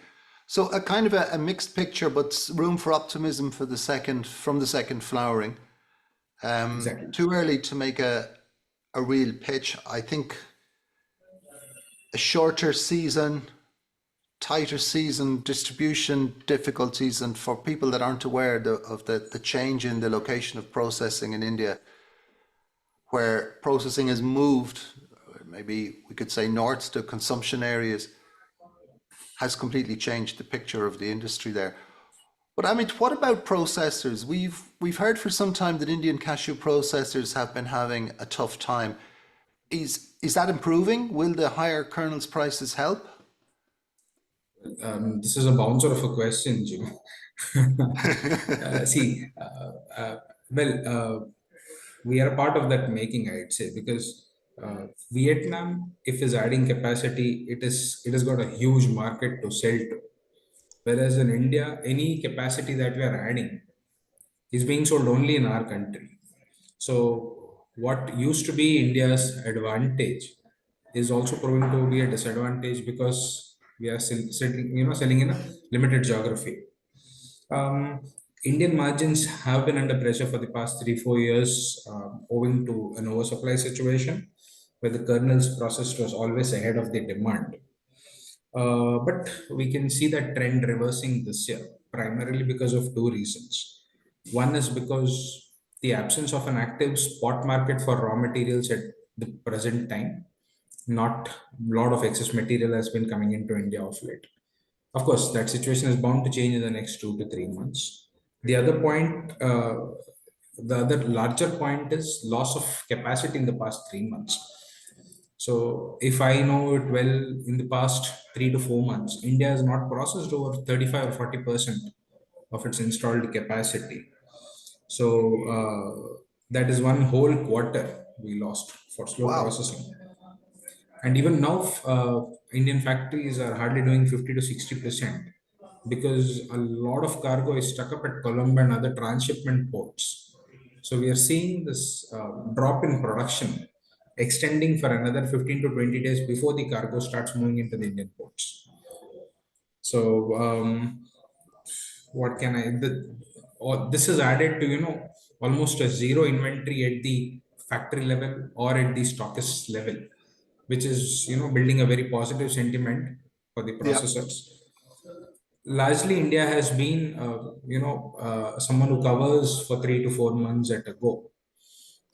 So a kind of a mixed picture, but room for optimism for from the second flowering. Exactly. Too early to make a real pitch. I think a shorter season, tighter season, distribution difficulties, and for people that aren't aware of the change in the location of processing in India, where processing has moved, maybe we could say north to consumption areas, has completely changed the picture of the industry there. But I mean, what about processors? We've heard for some time that Indian cashew processors have been having a tough time. Is that improving? Will the higher kernels prices help? This is a bouncer of a question, Jim. See, we are a part of that making, I'd say, because Vietnam, if is adding capacity, it has got a huge market to sell to. Whereas in India, any capacity that we are adding is being sold only in our country. So what used to be India's advantage is also proving to be a disadvantage because we are selling in a limited geography. um, Indian margins have been under pressure for the past 3 4 years, owing to an oversupply situation where the kernels processed was always ahead of the demand. But we can see that trend reversing this year, primarily because of two reasons. One is because the absence of an active spot market for raw materials at the present time. Not a lot of excess material has been coming into India of late. Of course, that situation is bound to change in the next 2 to 3 months. The other point, the other larger point is loss of capacity in the past 3 months. So, if I know it well, in the past 3 to 4 months, India has not processed over 35 or 40% of its installed capacity. So, that is one whole quarter we lost for slow Wow. processing. And even now, Indian factories are hardly doing 50 to 60% because a lot of cargo is stuck up at Colombo and other transshipment ports. So we are seeing this drop in production extending for another 15 to 20 days before the cargo starts moving into the Indian ports. So what can I? This is added to almost a zero inventory at the factory level or at the stockist level, which is building a very positive sentiment for the Yeah. processors. Largely, India has been someone who covers for 3 to 4 months at a go,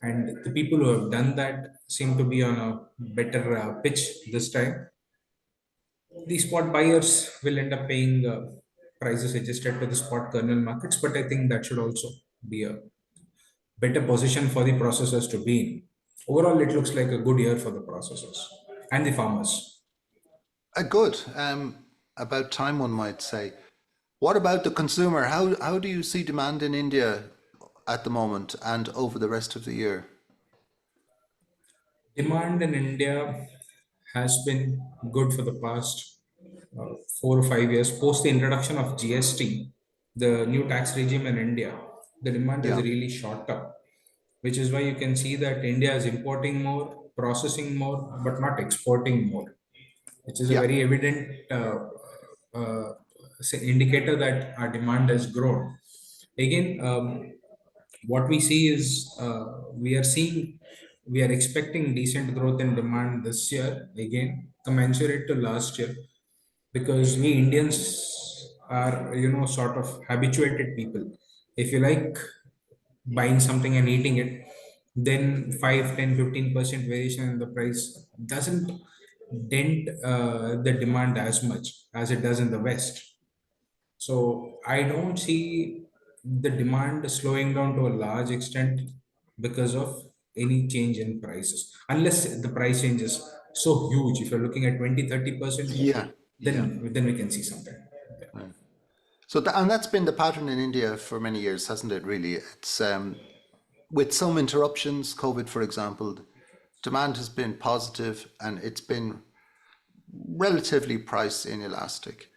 and the people who have done that seem to be on a better pitch this time. The spot buyers will end up paying prices adjusted to the spot kernel markets, but I think that should also be a better position for the processors to be in. Overall, it looks like a good year for the processors and the farmers. Good. About time, one might say. What about the consumer? How do you see demand in India at the moment and over the rest of the year? Demand in India has been good for the past 4 or 5 years. Post the introduction of GST, the new tax regime in India, the demand has Yeah. really shot up, which is why you can see that India is importing more, processing more, but not exporting more, which is a Yeah. very evident uh, indicator that our demand has grown. Again, what we see is we are expecting decent growth in demand this year, again commensurate to last year, because we Indians are sort of habituated people. If you like buying something and eating it, then 5, 10, 15% variation in the price doesn't dent the demand as much as it does in the West. So I don't see the demand slowing down to a large extent because of any change in prices. Unless the price change is so huge. If you're looking at 20, 30%, Yeah. Yeah. then we can see something. Right. So and that's been the pattern in India for many years, hasn't it? Really, it's with some interruptions, COVID, for example, demand has been positive and it's been relatively price inelastic.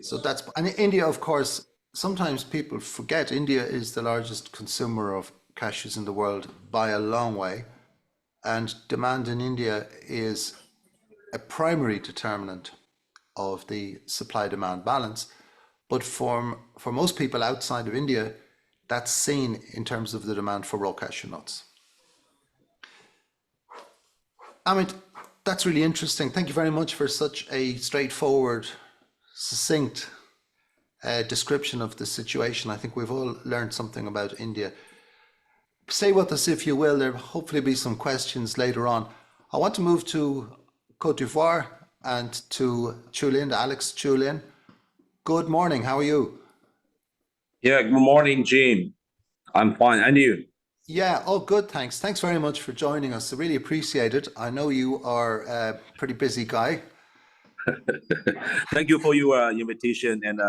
So that's, and India, of course, sometimes people forget India is the largest consumer of cashews in the world by a long way. And demand in India is a primary determinant of the supply demand balance. But for most people outside of India, that's seen in terms of the demand for raw cashew nuts. Amit, that's really interesting. Thank you very much for such a straightforward, succinct description of the situation. I think we've all learned something about India. Stay with us if you will. There'll hopefully be some questions later on. I want to move to Cote d'Ivoire and to Chulin, Alex Chulin. Good morning. How are you? Yeah, good morning, Jim. I'm fine. And you? Yeah, oh, good. Thanks. Thanks very much for joining us. I really appreciate it. I know you are a pretty busy guy. Thank you for your invitation, and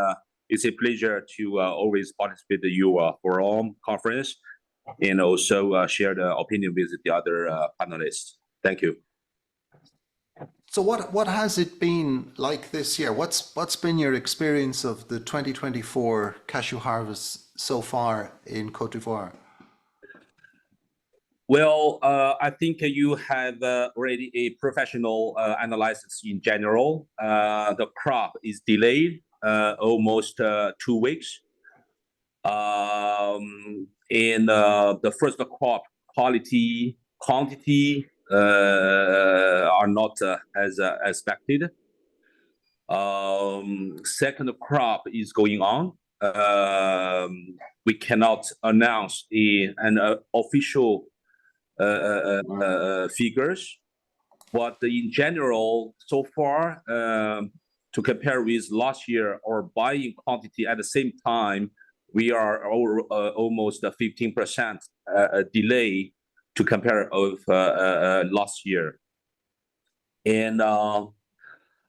it's a pleasure to always participate in your forum conference and also share the opinion with the other panelists. Thank you. So what has it been like this year? What's been your experience of the 2024 cashew harvest so far in Côte d'Ivoire? Well, I think you have already a professional analysis in general. The crop is delayed almost 2 weeks. And the first crop quality, quantity are not as expected. Second crop is going on. We cannot announce an official figures, but in general, so far, to compare with last year, our buying quantity at the same time, we are almost a 15% delay to compare of last year. And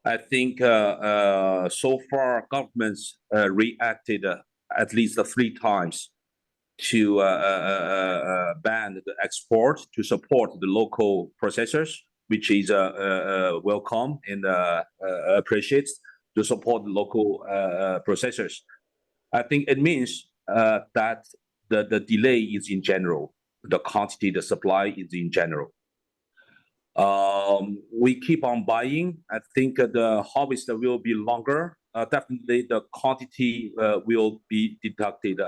I think so far governments reacted at least 3 times to ban the export to support the local processors, which is welcome and appreciates to support the local processors. I think it means that the delay is in general, the quantity, the supply is in general. We keep on buying. I think the harvest will be longer. Definitely the quantity will be deducted.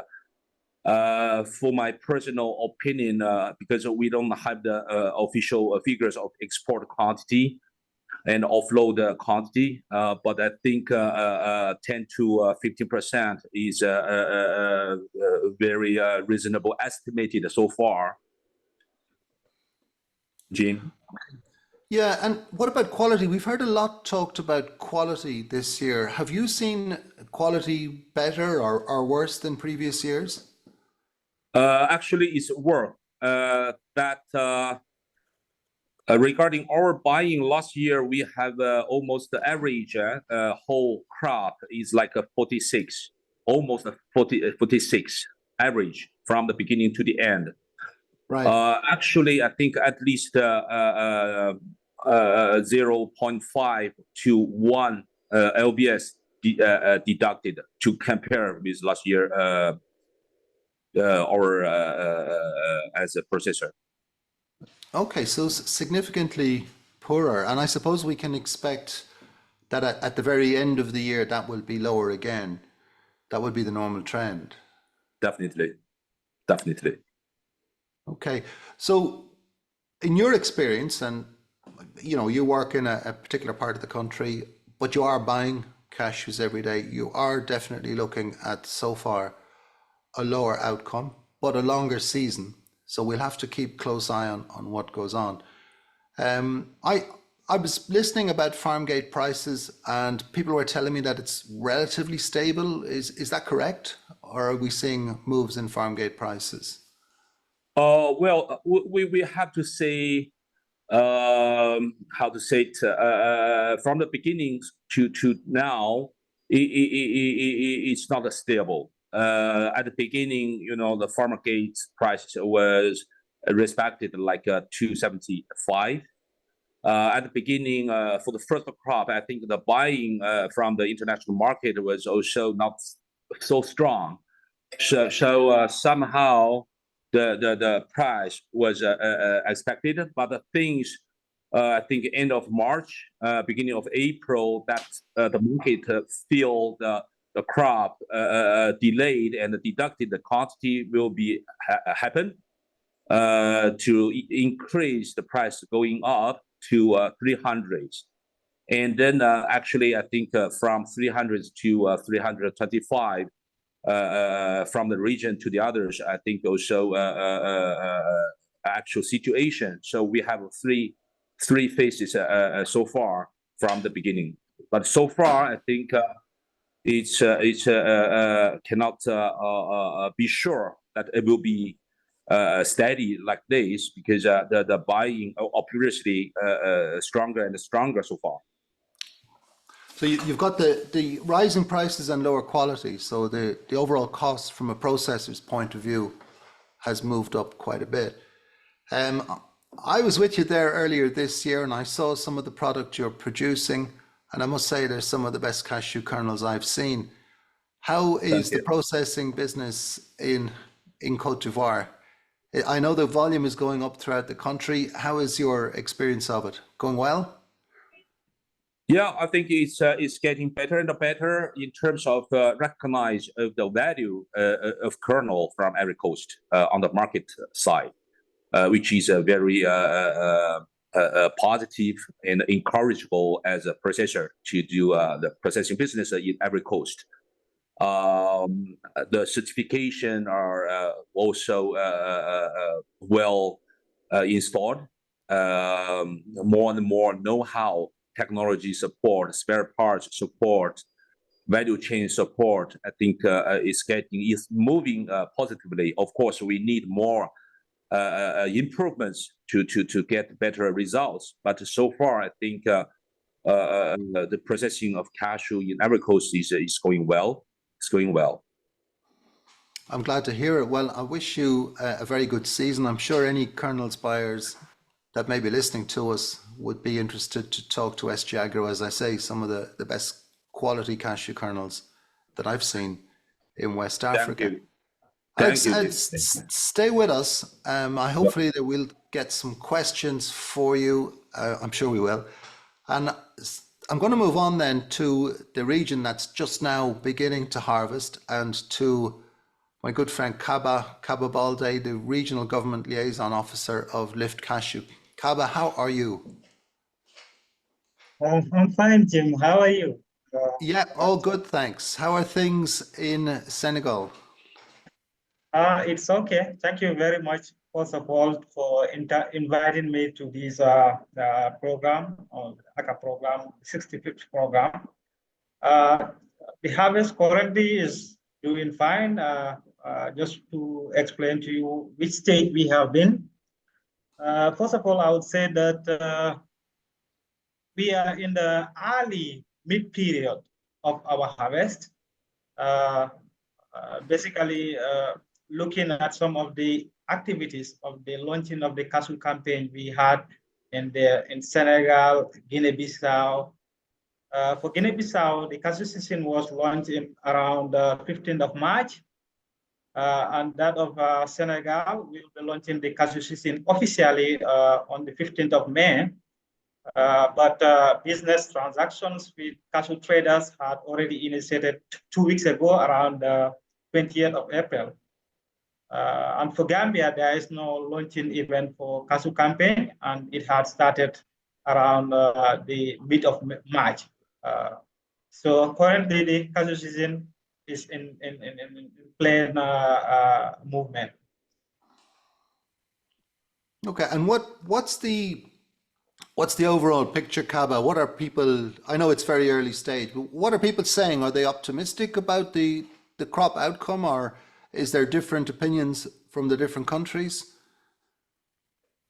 For my personal opinion, because we don't have the official figures of export quantity and offload quantity, but I think 10 to 15% is a very reasonable estimated so far. Jim? Yeah, and what about quality? We've heard a lot talked about quality this year. Have you seen quality better or worse than previous years? Actually, it's worse. Regarding our buying last year, we have almost the average whole crop is like a 46, almost a 46 average from the beginning to the end. Right. Actually, I think at least 0.5 to 1 LBS deducted to compare with last year or as a processor. Okay, so significantly poorer. And I suppose we can expect that at the very end of the year, that will be lower again. That would be the normal trend. Definitely. Definitely. Okay, so in your experience, and you know, you work in a particular part of the country, but you are buying cashews every day. You are definitely looking at so far a lower outcome, but a longer season. So we'll have to keep close eye on what goes on. I was listening about farm gate prices, and people were telling me that it's relatively stable. Is that correct, or are we seeing moves in farm gate prices? Well, we have to say, how to say it, from the beginning to now, it's not stable. At the beginning, you know, the farmer gate price was respected like 275. At the beginning, for the first crop, I think the buying from the international market was also not so strong. So somehow the price was expected, but the things I think end of March, beginning of April, that the market feel the crop delayed and deducted, the quantity will be happen to increase the price going up to 300. And then actually I think from 300 to 325 from the region to the others, I think also actual situation. So we have three phases so far from the beginning. But so far, I think it's cannot be sure that it will be steady like this, because the buying obviously stronger and stronger so far. So you've got the rising prices and lower quality. So the overall cost from a processor's point of view has moved up quite a bit. I was with you there earlier this year, and I saw some of the product you're producing, and I must say there's some of the best cashew kernels I've seen. How is Thank the you. processing business in Cote d'Ivoire? I know the volume is going up throughout the country. How is your experience of it? Going well? Yeah, I think it's getting better and better in terms of recognize of the value of kernel from Ivory Coast on the market side, which is a very positive and encourageable as a processor to do the processing business in Ivory Coast. The certification are also well installed. More and more know-how, technology support, spare parts support, value chain support. I think is moving positively. Of course, we need more improvements to get better results. But so far, I think the processing of cashew in Ivory Coast is going well. It's going well. I'm glad to hear it. Well, I wish you a very good season. I'm sure any kernels buyers that may be listening to us would be interested to talk to SG Agro. As I say, some of the best quality cashew kernels that I've seen in West Africa. Thank you. Alex, Thank you. stay with us. Hopefully that we'll get some questions for you. I'm sure we will. And I'm going to move on then to the region that's just now beginning to harvest, and to my good friend Kaba Balde, the Regional Government Liaison Officer of Lift Cashew. Kaba, how are you? I'm fine, Jim. How are you? Yeah, all good, thanks. How are things in Senegal? It's okay. Thank you very much, first of all, for inviting me to this program, or ACA program, 65th program. The harvest currently is doing fine. Just to explain to you which state we have been. First of all, I would say that we are in the early mid-period of our harvest. Basically, looking at some of the activities of the launching of the cashew campaign we had in Senegal, Guinea-Bissau. For Guinea-Bissau, the cashew season was launched in around 15th of March. And that of Senegal, we will be launching the cashew season officially on the 15th of May. But business transactions with cashew traders had already initiated 2 weeks ago, around 20th of April. And for Gambia, there is no launching event for cashew campaign, and it had started around the mid of March. So currently, the cashew season is in plain movement. Okay, and what's the overall picture, Kaba? What are people, I know it's very early stage, but what are people saying? Are they optimistic about the crop outcome, or is there different opinions from the different countries?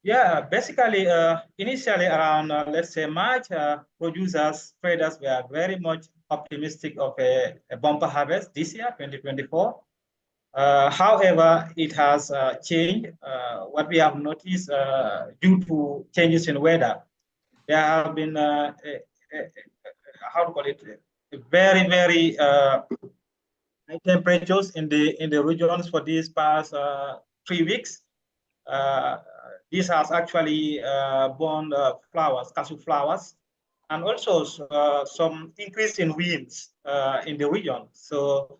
Yeah, basically, initially around, let's say March, producers, traders were very much optimistic of a bumper harvest this year, 2024. However, it has changed. What we have noticed due to changes in weather, there have been how to call it, very, very high temperatures in the regions for these past 3 weeks. This has actually borne flowers, cashew flowers, and also some increase in winds in the region. So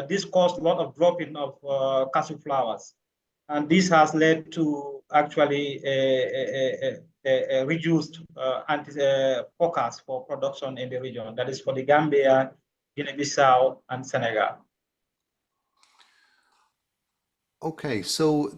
this caused a lot of dropping of cashew flowers. And this has led to actually a reduced forecast for production in the region. That is for the Gambia, Guinea-Bissau, and Senegal. Okay, so